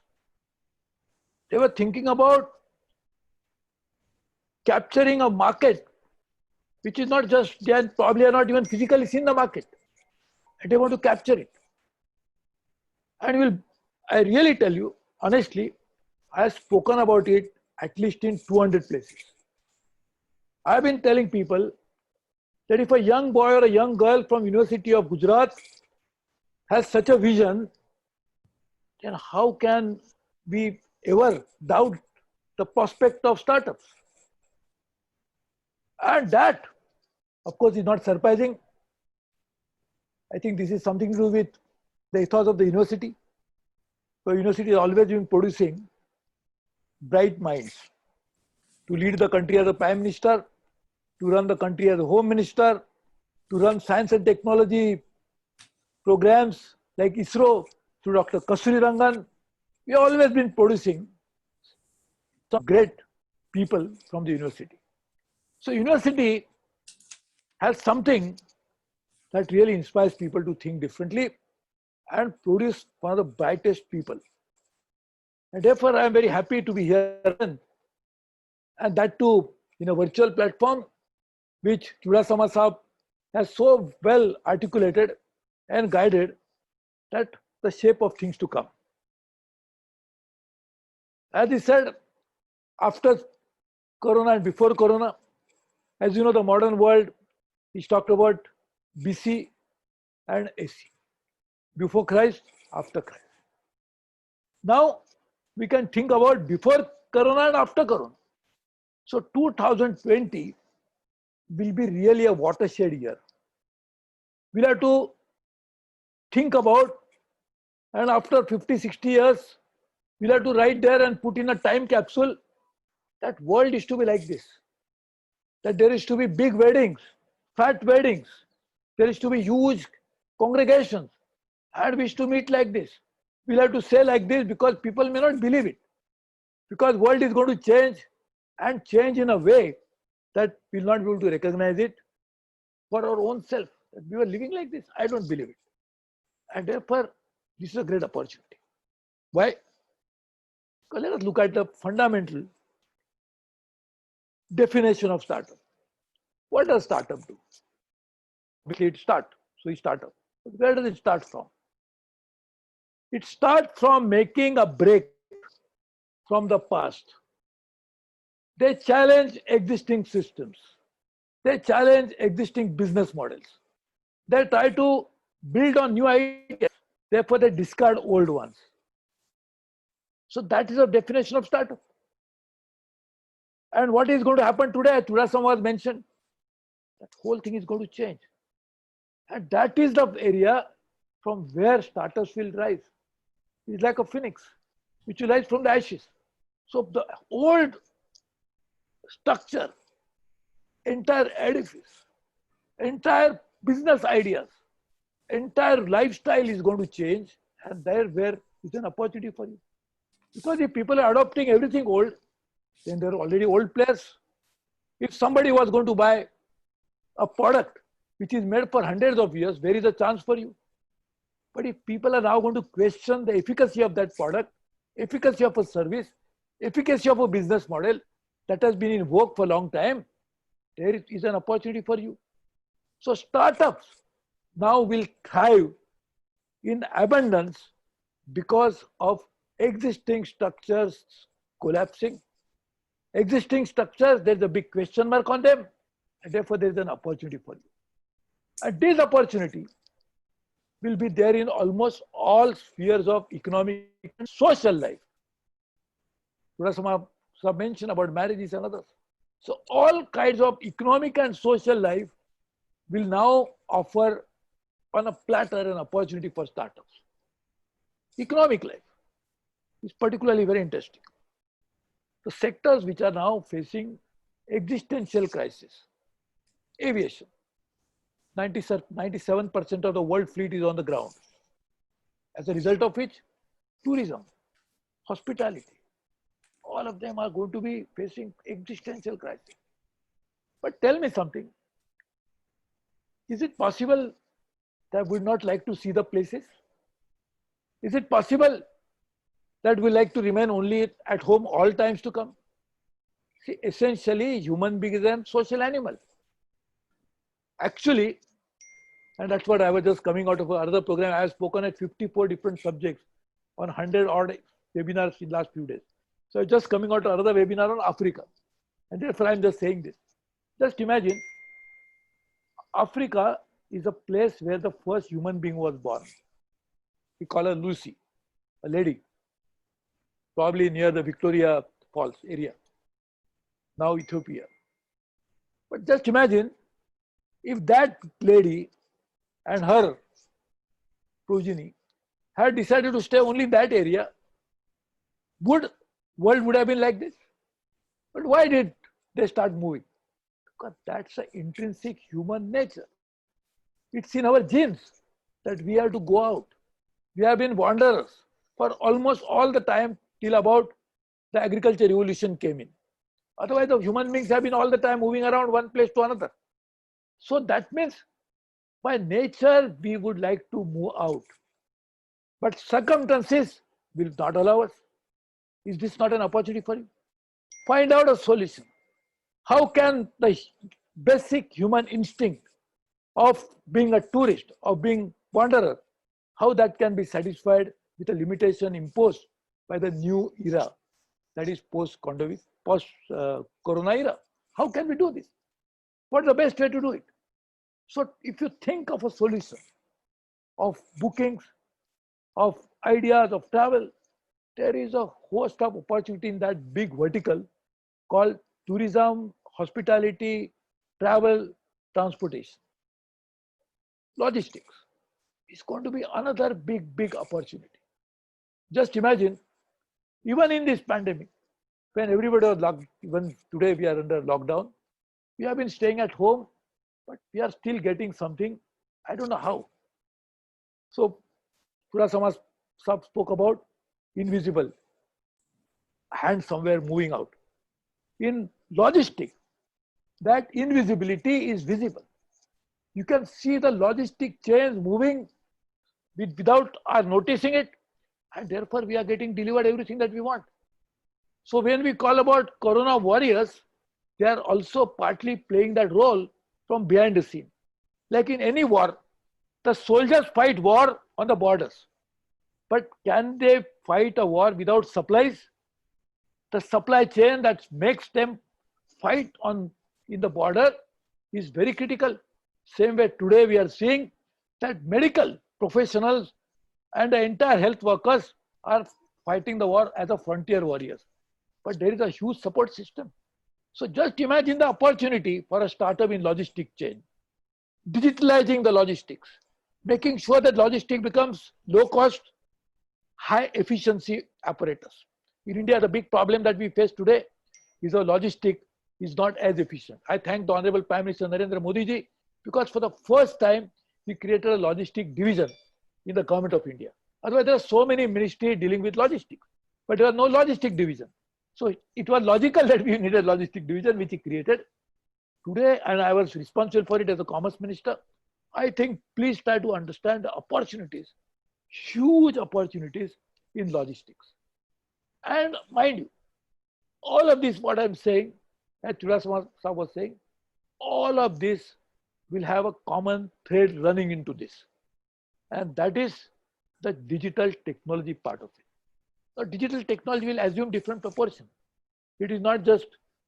They were thinking about capturing a market which is not just, they probably are not even physically seen the market, and they want to capture it. And I really tell you, honestly, I have spoken about it at least in 200 places. I've been telling people that if a young boy or a young girl from University of Gujarat has such a vision, then how can we ever doubt the prospect of startups? And that, of course, is not surprising. I think this is something to do with the ethos of the university. So university has always been producing bright minds to lead the country as a prime minister, to run the country as a home minister, to run science and technology programs like ISRO through Dr. Kasturi Rangan. We have always been producing some great people from the university. So university has something that really inspires people to think differently and produce one of the brightest people. And therefore, I am very happy to be here, and that too in a virtual platform, which Chudasama Sahab has so well articulated and guided that the shape of things to come. As he said, after Corona and before Corona, as you know, the modern world is talked about BC and AC. Before Christ, after Christ. Now we can think about before Corona and after Corona. So 2020 will be really a watershed year. We'll have to think about, and after 50, 60 years, we'll have to write there and put in a time capsule that world is to be like this. That there is to be big weddings, fat weddings. There is to be huge congregations, and we is to meet like this. We'll have to say like this because people may not believe it. Because world is going to change, and change in a way that we'll not be able to recognize it for our own self. That we were living like this. I don't believe it. And therefore, this is a great opportunity. Why? Because let us look at the fundamental definition of startup. What does startup do? It start. So it's startup. But where does it start from? It starts from making a break from the past. They challenge existing systems. They challenge existing business models. They try to build on new ideas. Therefore, they discard old ones. So that is the definition of startup. And what is going to happen today, as Chudasama was mentioned, that whole thing is going to change. And that is the area from where startups will rise. It's like a phoenix, which will rise from the ashes. So the old structure, entire edifice, entire business ideas, entire lifestyle is going to change, and there where is an opportunity for you. Because if people are adopting everything old, then there are already old players. If somebody was going to buy a product which is made for hundreds of years, where is a chance for you? But if people are now going to question the efficacy of that product, efficacy of a service, efficacy of a business model that has been in vogue for a long time, there is an opportunity for you. So startups now will thrive in abundance because of existing structures collapsing. Existing structures, there's a big question mark on them, and therefore there's an opportunity for you. And this opportunity will be there in almost all spheres of economic and social life. Some mention about marriages and others. So all kinds of economic and social life will now offer on a platter an opportunity for startups. Economic life is particularly very interesting. The sectors which are now facing existential crisis, aviation, 97% of the world fleet is on the ground. As a result of which, tourism, hospitality, all of them are going to be facing existential crisis. But tell me something, is it possible that we would not like to see the places? Is it possible that we like to remain only at home all times to come? See, essentially, human being is a social animal. Actually, and that's what I was just coming out of another program. I have spoken at 54 different subjects on 100 odd webinars in the last few days. So just coming out of another webinar on Africa. And therefore, I'm just saying this. Just imagine, Africa is a place where the first human being was born. We call her Lucy, a lady, probably near the Victoria Falls area, now Ethiopia. But just imagine if that lady and her progeny had decided to stay only in that area, world would have been like this. But why did they start moving? Because that's the intrinsic human nature. It's in our genes that we have to go out. We have been wanderers for almost all the time till about the agriculture revolution came in. Otherwise, the human beings have been all the time moving around one place to another. So that means by nature, we would like to move out. But circumstances will not allow us. Is this not an opportunity for you? Find out a solution. How can the basic human instinct of being a tourist, of being wanderer, how that can be satisfied with a limitation imposed by the new era, that is post-corona era? How can we do this? What is the best way to do it? So if you think of a solution of bookings, of ideas of travel, there is a host of opportunity in that big vertical called tourism, hospitality, travel, transportation. Logistics is going to be another big opportunity. Just imagine, even in this pandemic, when everybody was locked, even today we are under lockdown, we have been staying at home, but we are still getting something, I don't know how. So, Pura Samaj spoke about invisible hand somewhere moving out. In logistics, that invisibility is visible. You can see the logistic chains moving without our noticing it, and therefore we are getting delivered everything that we want. So when we call about Corona warriors, they are also partly playing that role from behind the scene. Like in any war, the soldiers fight war on the borders. But can they fight a war without supplies? The supply chain that makes them fight in the border is very critical. Same way today we are seeing that medical professionals and the entire health workers are fighting the war as a frontier warriors. But there is a huge support system. So just imagine the opportunity for a startup in logistic chain. Digitalizing the logistics, making sure that logistics becomes low cost, high efficiency apparatus. In India, the big problem that we face today is our logistic is not as efficient. I thank the Honorable Prime Minister Narendra Modi ji, because for the first time, he created a logistic division in the government of India. Otherwise, there are so many ministries dealing with logistics, but there are no logistic division. So it was logical that we needed logistic division, which he created today, and I was responsible for it as a commerce minister. I think please try to understand the opportunities, huge opportunities in logistics. And mind you, all of this, what I'm saying, as Churasama Sahab was saying, all of this will have a common thread running into this, and that is the digital technology part of it. The digital technology will assume different proportions. It is not just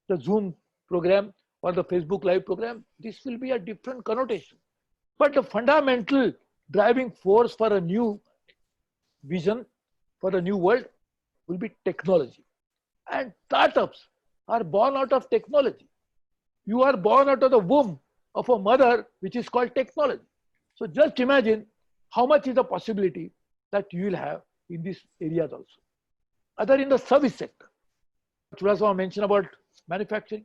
the Zoom program or the Facebook Live program. This will be a different connotation. But the fundamental driving force for a new vision, for a new world, will be technology. And startups are born out of technology. You are born out of the womb of a mother, which is called technology. So just imagine how much is the possibility that you will have in these areas also. Other in the service sector. Churasama mentioned about manufacturing,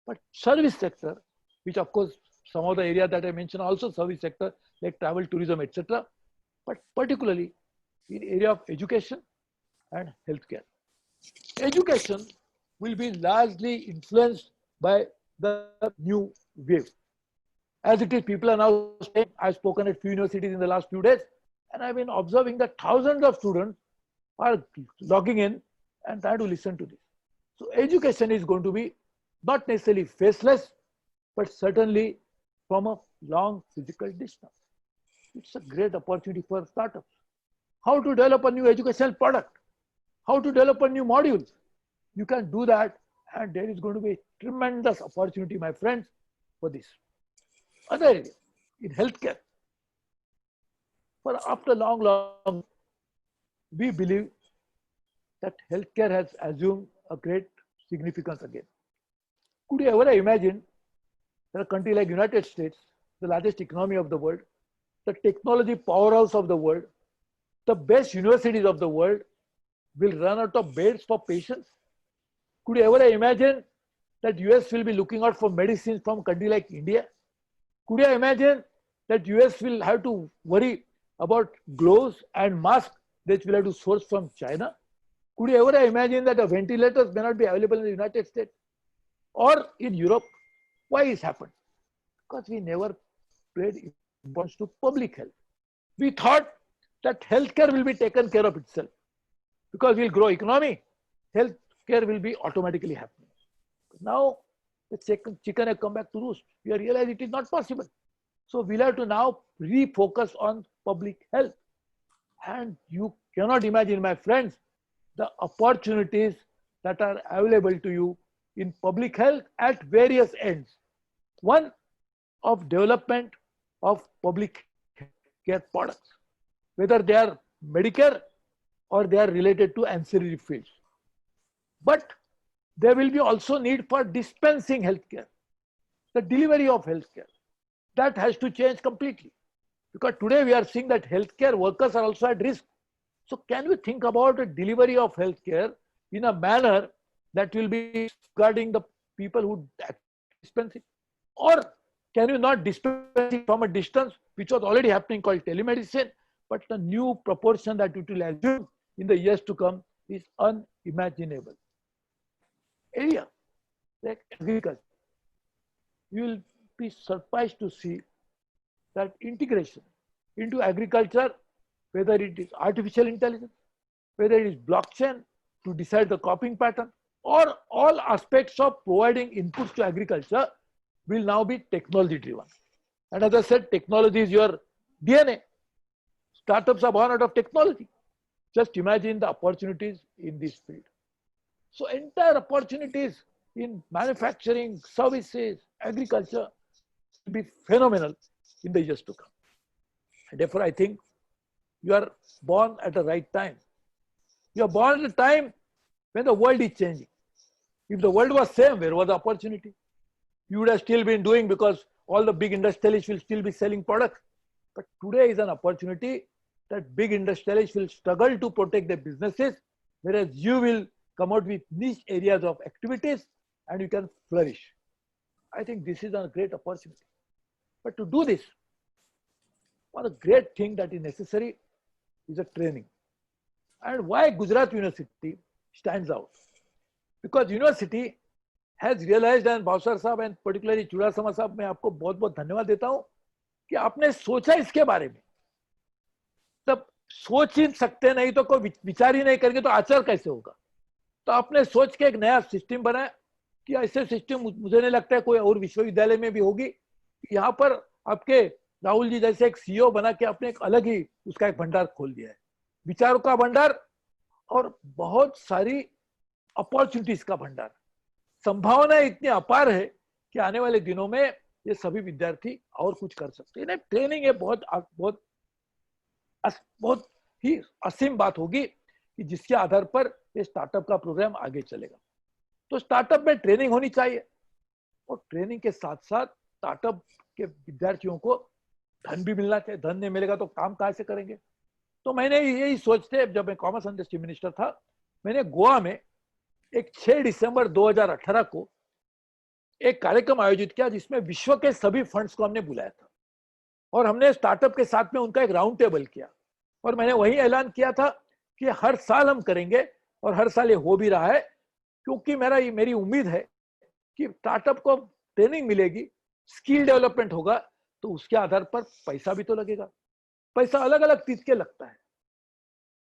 but service sector, which of course some of the areas that I mentioned also service sector, like travel, tourism, etc. But particularly in area of education and healthcare. Education will be largely influenced by the new wave. As it is, people are now saying, I've spoken at few universities in the last few days, and I've been observing that thousands of students are logging in and trying to listen to this. So education is going to be not necessarily faceless, but certainly from a long physical distance. It's a great opportunity for startups. How to develop a new educational product, how to develop a new module. You can do that, and there is going to be a tremendous opportunity, my friends, for this. Other area, in healthcare. For after long, we believe that healthcare has assumed a great significance again. Could you ever imagine that a country like United States, the largest economy of the world, the technology powerhouse of the world, the best universities of the world will run out of beds for patients? Could you ever imagine that US will be looking out for medicines from a country like India? Could you imagine that US will have to worry about gloves and masks that will have to source from China? Could you ever imagine that the ventilators may not be available in the United States or in Europe? Why is happened? Because we never paid importance to public health. We thought that healthcare will be taken care of itself. Because we'll grow economy, healthcare will be automatically happening. Now, the chicken has come back to roost. We realize it is not possible. So we'll have to now refocus on public health. And you cannot imagine, my friends, the opportunities that are available to you in public health at various ends. One, of development of public care products, whether they are Medicare or they are related to ancillary fields. But there will be also need for dispensing healthcare, the delivery of healthcare. That has to change completely. Because today we are seeing that healthcare workers are also at risk. So can we think about a delivery of healthcare in a manner that will be guarding the people who dispense it? Or can you not dispense it from a distance, which was already happening, called telemedicine, but the new proportion that it will assume in the years to come is unimaginable. Area like agriculture, you will be surprised to see that integration into agriculture, whether it is artificial intelligence, whether it is blockchain to decide the cropping pattern, or all aspects of providing inputs to agriculture will now be technology driven. And as I said, technology is your DNA. Startups are born out of technology. Just imagine the opportunities in this field. So entire opportunities in manufacturing, services, agriculture will be phenomenal in the years to come. And therefore, I think you are born at the right time. You are born at a time when the world is changing. If the world was same, where was the opportunity? You would have still been doing, because all the big industrialists will still be selling products. But today is an opportunity that big industrialists will struggle to protect their businesses, whereas you will come out with niche areas of activities and you can flourish. I think this is a great opportunity. But to do this, one great thing that is necessary is a training. And why Gujarat University stands out? Because university has realized, and Bhavsar Sahab and particularly Churasama Sahab, मैं आपको बहुत बहुत धन्यवाद देता हूँ कि आपने सोचा इसके बारे में. तब सोच ही सकते नहीं तो कोई विचार ही नहीं करेंगे तो आचार कैसे होगा? तो आपने सोच के एक नया सिस्टम बनाया कि ऐसे सिस्टम मुझे नहीं लगता है कोई और विश्वविद्यालय में भी होगी यहाँ पर आपके राहुल जी जैसे एक सीईओ बना के आपने एक अलग ही उसका एक भंडार खोल दिया है, विचारों का भंडार और बहुत सारी अपॉर्चुनिटीज का भंडार। संभावनाएं इतनी अपार है कि आने वाले दिनों में ये सभी विद्यार्थी और कुछ कर सकते हैं। ट्रेनिंग है बहुत बहुत बहुत ही असीम बात होगी कि जिसके आधार पर ये स्टार्टअप का प्रोग्राम आगे चलेगा। तो स्टार्टअप में ट्रेनिंग होनी चाहिए और ट्रेनिंग के साथ साथ स्टार्टअप के विद्यार्थियों को धन भी मिलना चाहिए। धन नहीं मिलेगा तो काम कहाँ से करेंगे। तो मैंने यही सोचते, जब मैं कॉमर्स इंडस्ट्री मिनिस्टर था, मैंने गोवा में एक 6 दिसंबर 2018 को एक कार्यक्रम आयोजित किया जिसमें विश्व के सभी फंड्स को हमने बुलाया था और हमने स्टार्टअप के साथ में उनका एक राउंड टेबल किया और मैंने वही ऐलान किया था कि हर साल हम करेंगे और हर साल ये हो भी रहा है, क्योंकि मेरी उम्मीद है कि स्टार्टअप को ट्रेनिंग मिलेगी, स्किल डेवलपमेंट होगा, तो उसके आधार पर पैसा भी तो लगेगा। पैसा अलग अलग चीज के लगता है।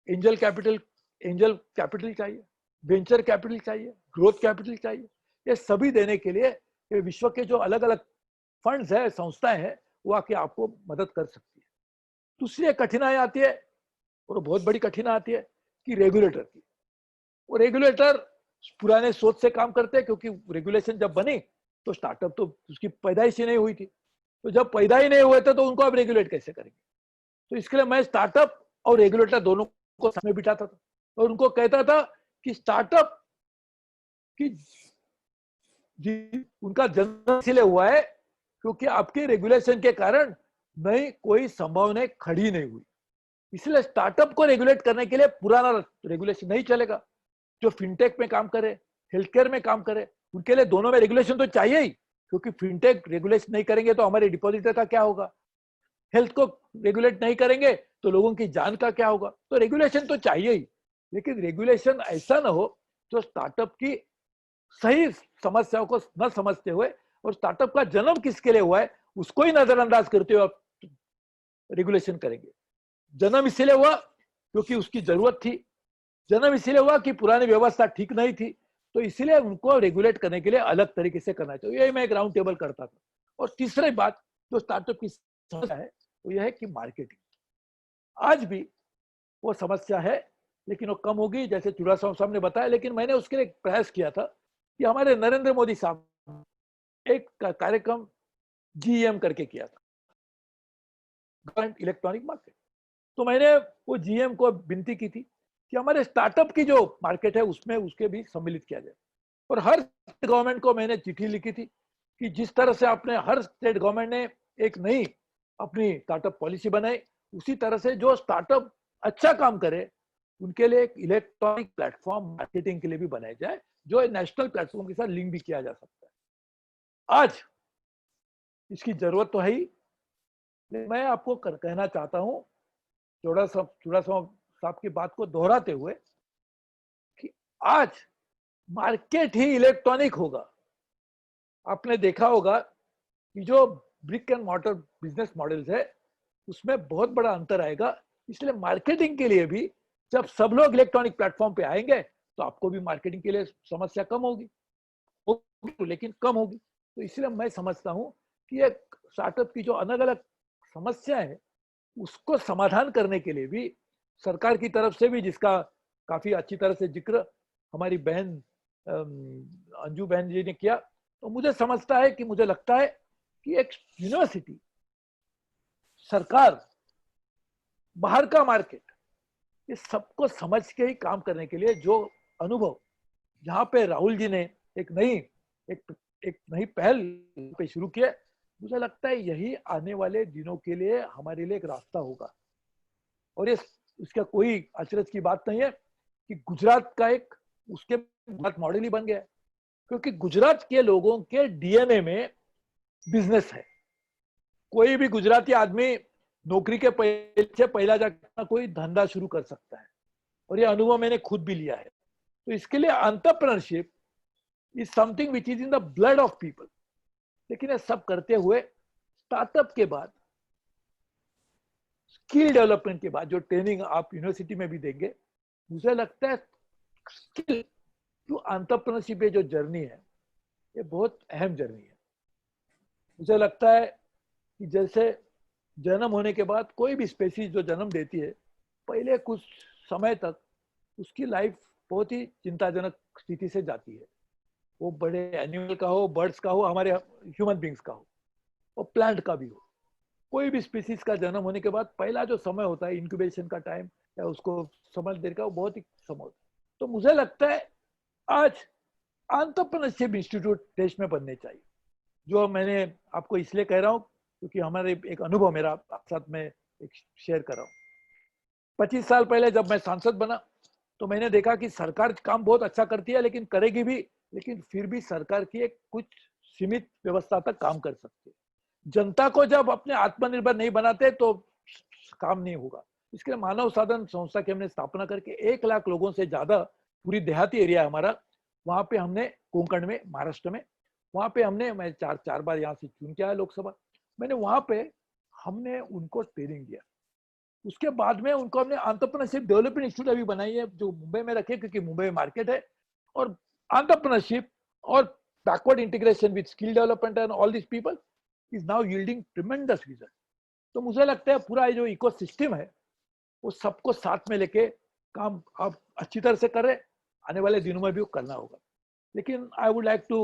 एंजल कैपिटल चाहिए, वेंचर कैपिटल चाहिए, ग्रोथ कैपिटल चाहिए। ये सभी देने के लिए ये विश्व के जो अलग अलग फंड्स है, संस्थाएं हैं, वो आके आपको मदद कर सकती है। दूसरी एक कठिनाई आती है और बहुत बड़ी कठिनाई आती है कि रेगुलेटर की। वो रेगुलेटर पुराने सोच से काम करते हैं, क्योंकि रेगुलेशन जब बनी तो स्टार्टअप तो उसकी पैदाइश ही नहीं हुई थी, तो जब पैदा ही नहीं हुए थे तो उनको आप रेगुलेट कैसे करेंगे। तो इसके लिए मैं स्टार्टअप और रेगुलेटर दोनों को साथ में बिठाता था और उनको कहता था कि स्टार्टअप की उनका जन्म इसलिए हुआ है क्योंकि आपके रेगुलेशन के कारण नई कोई संभावना खड़ी नहीं हुई। इसलिए स्टार्टअप को रेगुलेट करने के लिए पुराना रेगुलेशन नहीं चलेगा। जो फिनटेक में काम करे, हेल्थ केयर में काम करे, उनके लिए दोनों में रेगुलेशन तो चाहिए ही, क्योंकि फिनटेक रेगुलेशन नहीं करेंगे तो हमारे डिपॉजिटर का क्या होगा, हेल्थ को रेगुलेट नहीं करेंगे तो लोगों की जान का क्या होगा। तो रेगुलेशन तो चाहिए ही, लेकिन रेगुलेशन ऐसा ना हो जो स्टार्टअप की सही समस्याओं को न समझते हुए और स्टार्टअप का जन्म किसके लिए हुआ है उसको ही नजरअंदाज करते हुए आप रेगुलेशन करेंगे। जन्म इसलिए हुआ क्योंकि उसकी जरूरत थी, जन्म इसलिए हुआ कि पुरानी व्यवस्था ठीक नहीं थी, तो इसलिए उनको रेगुलेट करने के लिए अलग तरीके से करना चाहिए। यही मैं एक राउंड टेबल करता था। और तीसरी बात जो स्टार्टअप की समस्या है वो यह है कि मार्केटिंग आज भी वो समस्या है, लेकिन वो कम होगी जैसे चुड़ासामा साहब ने बताया। लेकिन मैंने उसके लिए एक प्रयास किया था कि हमारे नरेंद्र मोदी साहब एक कार्यक्रम GEM करके किया था, गवर्नमेंट इलेक्ट्रॉनिक मार्केट। तो मैंने वो GEM को विनती की थी कि हमारे स्टार्टअप की जो मार्केट है उसमें उसके भी सम्मिलित किया जाए। और हर गवर्नमेंट को मैंने चिट्ठी लिखी थी कि जिस तरह से आपने हर स्टेट गवर्नमेंट ने एक नई अपनी स्टार्टअप पॉलिसी बनाई, उसी तरह से जो स्टार्टअप अच्छा काम करे उनके लिए एक इलेक्ट्रॉनिक प्लेटफॉर्म मार्केटिंग के लिए भी बनाया जाए, जो नेशनल प्लेटफॉर्म के साथ लिंक भी किया जा सकता है। आज इसकी जरूरत तो है ही, लेकिन मैं आपको कहना चाहता हूं चुड़ासामा साहब की बात को दोहराते हुए कि आज मार्केट ही इलेक्ट्रॉनिक होगा। आपने देखा होगा कि जो brick and mortar business models है उसमें बहुत बड़ा अंतर आएगा। इसलिए मार्केटिंग के लिए भी जब सब लोग इलेक्ट्रॉनिक प्लेटफॉर्म पे आएंगे तो आपको भी मार्केटिंग के लिए समस्या कम होगी, लेकिन कम होगी। तो इसलिए मैं समझता हूं कि ये स्टार्टअप की जो अलग अलग समस्याएं है उसको समाधान करने के लिए भी सरकार की तरफ से भी, जिसका काफी अच्छी तरह से जिक्र हमारी बहन अंजू बहन जी ने किया, तो मुझे लगता है कि एक यूनिवर्सिटी, सरकार, बाहर का मार्केट, ये सबको समझ के ही काम करने के लिए जो अनुभव जहाँ पे राहुल जी ने एक नई पहल पे शुरू किया, मुझे लगता है यही आने वाले दिनों के लिए हमारे लिए एक रास्ता होगा। और ये उसका कोई अचरज की बात नहीं है कि गुजरात का एक उसके मॉडल ही बन गया, क्योंकि गुजरात के लोगों के DNA में बिजनेस है। कोई भी गुजराती आदमी नौकरी के पहला जाकर कोई धंधा शुरू कर सकता है, और ये अनुभव मैंने खुद भी लिया है। तो इसके लिए entrepreneurship is something which is in the blood of people. लेकिन ये सब करते हुए स्टार्टअप के बाद, स्किल डेवलपमेंट के बाद जो ट्रेनिंग आप यूनिवर्सिटी में भी देंगे, मुझे लगता है स्किल टू एंटरप्रेन्योरशिप जो जर्नी है ये बहुत अहम जर्नी है। मुझे लगता है कि जैसे जन्म होने के बाद कोई भी स्पेसीज जो जन्म देती है, पहले कुछ समय तक उसकी लाइफ बहुत ही चिंताजनक स्थिति से जाती है। वो बड़े एनिमल का हो, बर्ड्स का हो, हमारे ह्यूमन बींग्स का हो, और प्लांट का भी हो। कोई भी स्पीसीज का जन्म होने के बाद पहला जो समय होता है इंक्यूबेशन का टाइम या उसको समझ देने का, वो बहुत ही समय होता है। तो मुझे लगता है आज एंटरप्रेन्योरशिप इंस्टीट्यूट देश में बनने चाहिए। जो मैंने आपको इसलिए कह रहा हूँ क्योंकि हमारे एक अनुभव मेरा आपके साथ में एक शेयर कर रहा हूँ। 25 साल पहले जब मैं सांसद बना तो मैंने देखा कि सरकार काम बहुत अच्छा करती है, लेकिन करेगी भी, लेकिन फिर भी सरकार की एक कुछ सीमित व्यवस्था तक काम कर सकती है। जनता को जब अपने आत्मनिर्भर नहीं बनाते तो काम नहीं होगा। इसके लिए मानव साधन संस्था की हमने स्थापना करके 1 लाख लोगों से ज्यादा, पूरी देहाती एरिया हमारा, वहां पे हमने कोंकण में, महाराष्ट्र में, वहां पे हमने, मैं चार बार यहाँ से चुन के आया लोकसभा, मैंने वहां पे हमने उनको ट्रेनिंग दिया। उसके बाद में उनको हमने एंटरप्रेन्योरशिप डेवलपमेंट इंस्टीट्यूट अभी बनाई है जो मुंबई में रखे, क्योंकि मुंबई में मार्केट है। और एंटरप्रेन्योरशिप और backward integration with skill development and all this people is now yielding tremendous result. तो मुझे लगता है पूरा ये जो इकोसिस्टम है वो सबको साथ में लेके काम आप अच्छी तरह से करें, आने वाले दिनों में भी वो करना होगा। लेकिन I would like to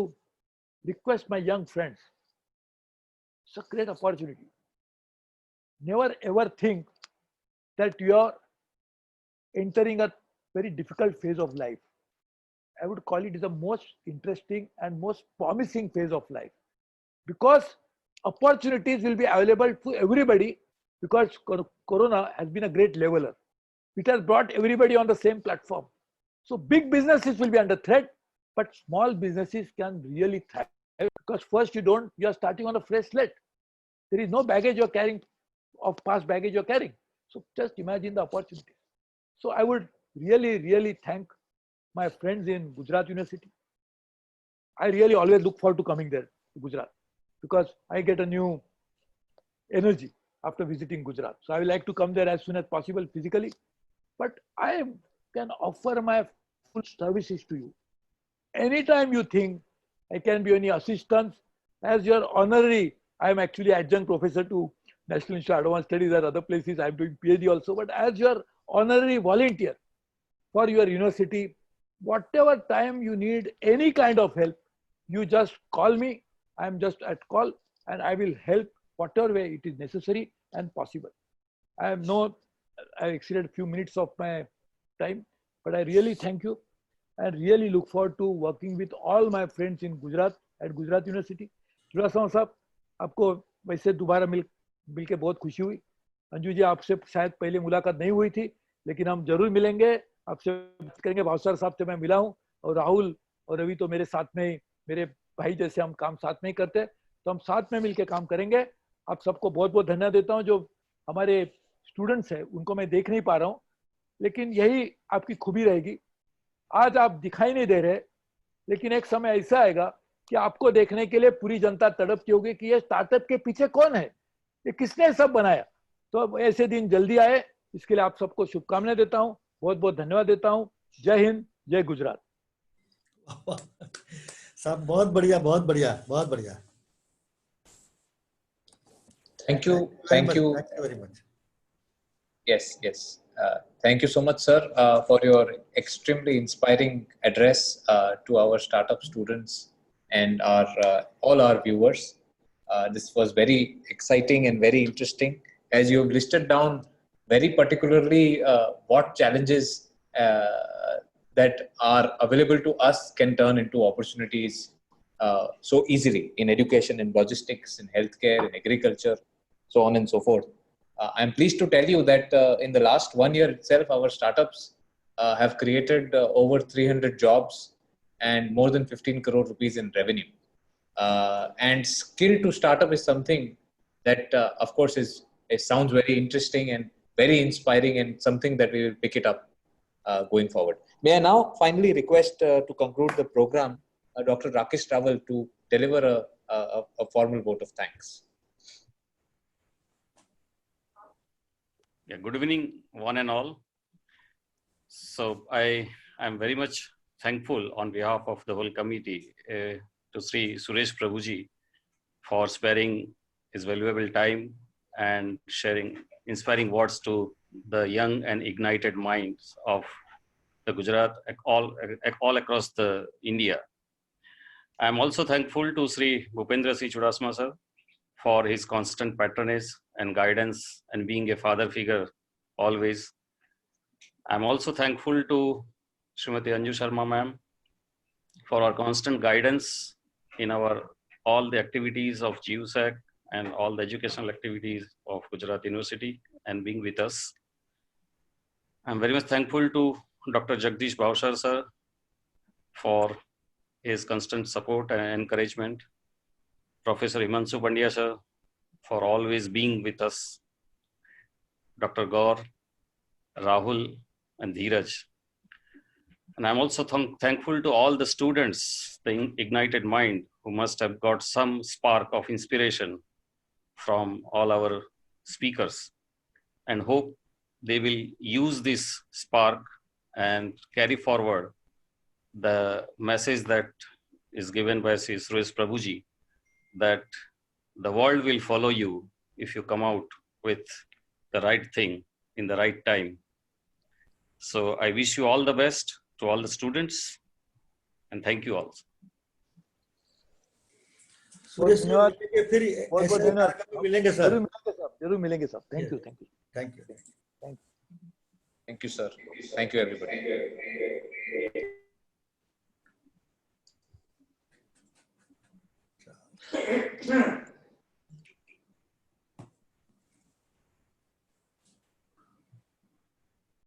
request my young friends, it's a great opportunity. Never ever think that you are entering a very difficult phase of life. I would call it is the most interesting and most promising phase of life, because opportunities will be available to everybody, because Corona has been a great leveler. It has brought everybody on the same platform. So big businesses will be under threat, but small businesses can really thrive, because first you are starting on a fresh slate. There is no baggage you're carrying, of past baggage you're carrying. So just imagine the opportunity. So I would really thank my friends in Gujarat University. I really always look forward to coming there to Gujarat, because I get a new energy after visiting Gujarat. So I would like to come there as soon as possible physically. But I can offer my full services to you. Anytime you think I can be any assistance, as your honorary, I am actually adjunct professor to National Institute of Advanced Studies and other places. I'm doing PhD also, but as your honorary volunteer for your university, whatever time you need any kind of help, you just call me. I'm just at call, and I will help whatever way it is necessary and possible. I exceeded a few minutes of my time, but I really thank you and really look forward to working with all my friends in Gujarat at Gujarat University. Chudasama साहब, आपको वैसे दोबारा मिलके बहुत खुशी हुई। अंजू जी, आपसे शायद पहले मुलाकात नहीं हुई थी, लेकिन हम जरूर मिलेंगे, आपसे बात करेंगे। भावसार साहब से मैं मिला हूँ, और राहुल और रवि तो मेरे साथ में, मेरे भाई जैसे, हम काम साथ में ही करते हैं, तो हम साथ में मिलके काम करेंगे। आप सबको बहुत बहुत धन्यवाद देता हूँ। जो हमारे स्टूडेंट्स हैं उनको मैं देख नहीं पा रहा हूँ, लेकिन यही आपकी खूबी रहेगी। आज आप दिखाई नहीं दे रहे, लेकिन एक समय ऐसा आएगा कि आपको देखने के लिए पूरी जनता तड़पती होगी कि ये स्टार्टअप के पीछे कौन है, ये किसने सब बनाया। तो अब ऐसे दिन जल्दी आए, इसके लिए आप सबको शुभकामनाएं देता हूं, बहुत बहुत धन्यवाद देता हूं। जय हिंद, जय गुजरात। साहब बहुत बढ़िया, बहुत बढ़िया, बहुत बढ़िया। Thank you very much. Yes. Thank you so much, sir, for your extremely inspiring address to our startup students and all our viewers. This was very exciting and very interesting, as you have listed down very particularly what challenges that are available to us can turn into opportunities so easily in education, in logistics, in healthcare, in agriculture, so on and so forth. I'm pleased to tell you that in the last 1 year itself, our startups have created over 300 jobs and more than 15 crore rupees in revenue. And skill to startup is something that, of course, it sounds very interesting and very inspiring, and something that we will pick it up going forward. May I now finally request to conclude the program, Dr. Rakesh Rawal to deliver a formal vote of thanks. Yeah, good evening, one and all. So I am very much thankful on behalf of the whole committee to Sri Suresh Prabhuji for sparing his valuable time and sharing inspiring words to the young and ignited minds of the Gujarat, all across the India. I am also thankful to Sri Bhupendra C. Chudasama sir for his constant patronage and guidance and being a father figure always. I am also thankful to Srimati Anju Sharma ma'am for our constant guidance in all the activities of GUSAC and all the educational activities of Gujarat University and being with us. I'm very much thankful to Dr. Jagdish Bhavsar sir for his constant support and encouragement. Professor Himanshu Pandya sir for always being with us. Dr. Gaur, Rahul and Dheeraj. And I'm also thankful to all the students, the ignited mind, who must have got some spark of inspiration from all our speakers, and hope they will use this spark and carry forward the message that is given by Sri Suresh Prabhuji, that the world will follow you if you come out with the right thing in the right time. So I wish you all the best to all the students, and thank you all. Suresh ji, धन्यवाद। फिर बहुत ऐसे धन्यवाद। कार्यक्रम में मिलेंगे sir. जरूर मिलेंगे साहब। Thank you, thank you, thank you. Thank you, sir. Thank you, everybody.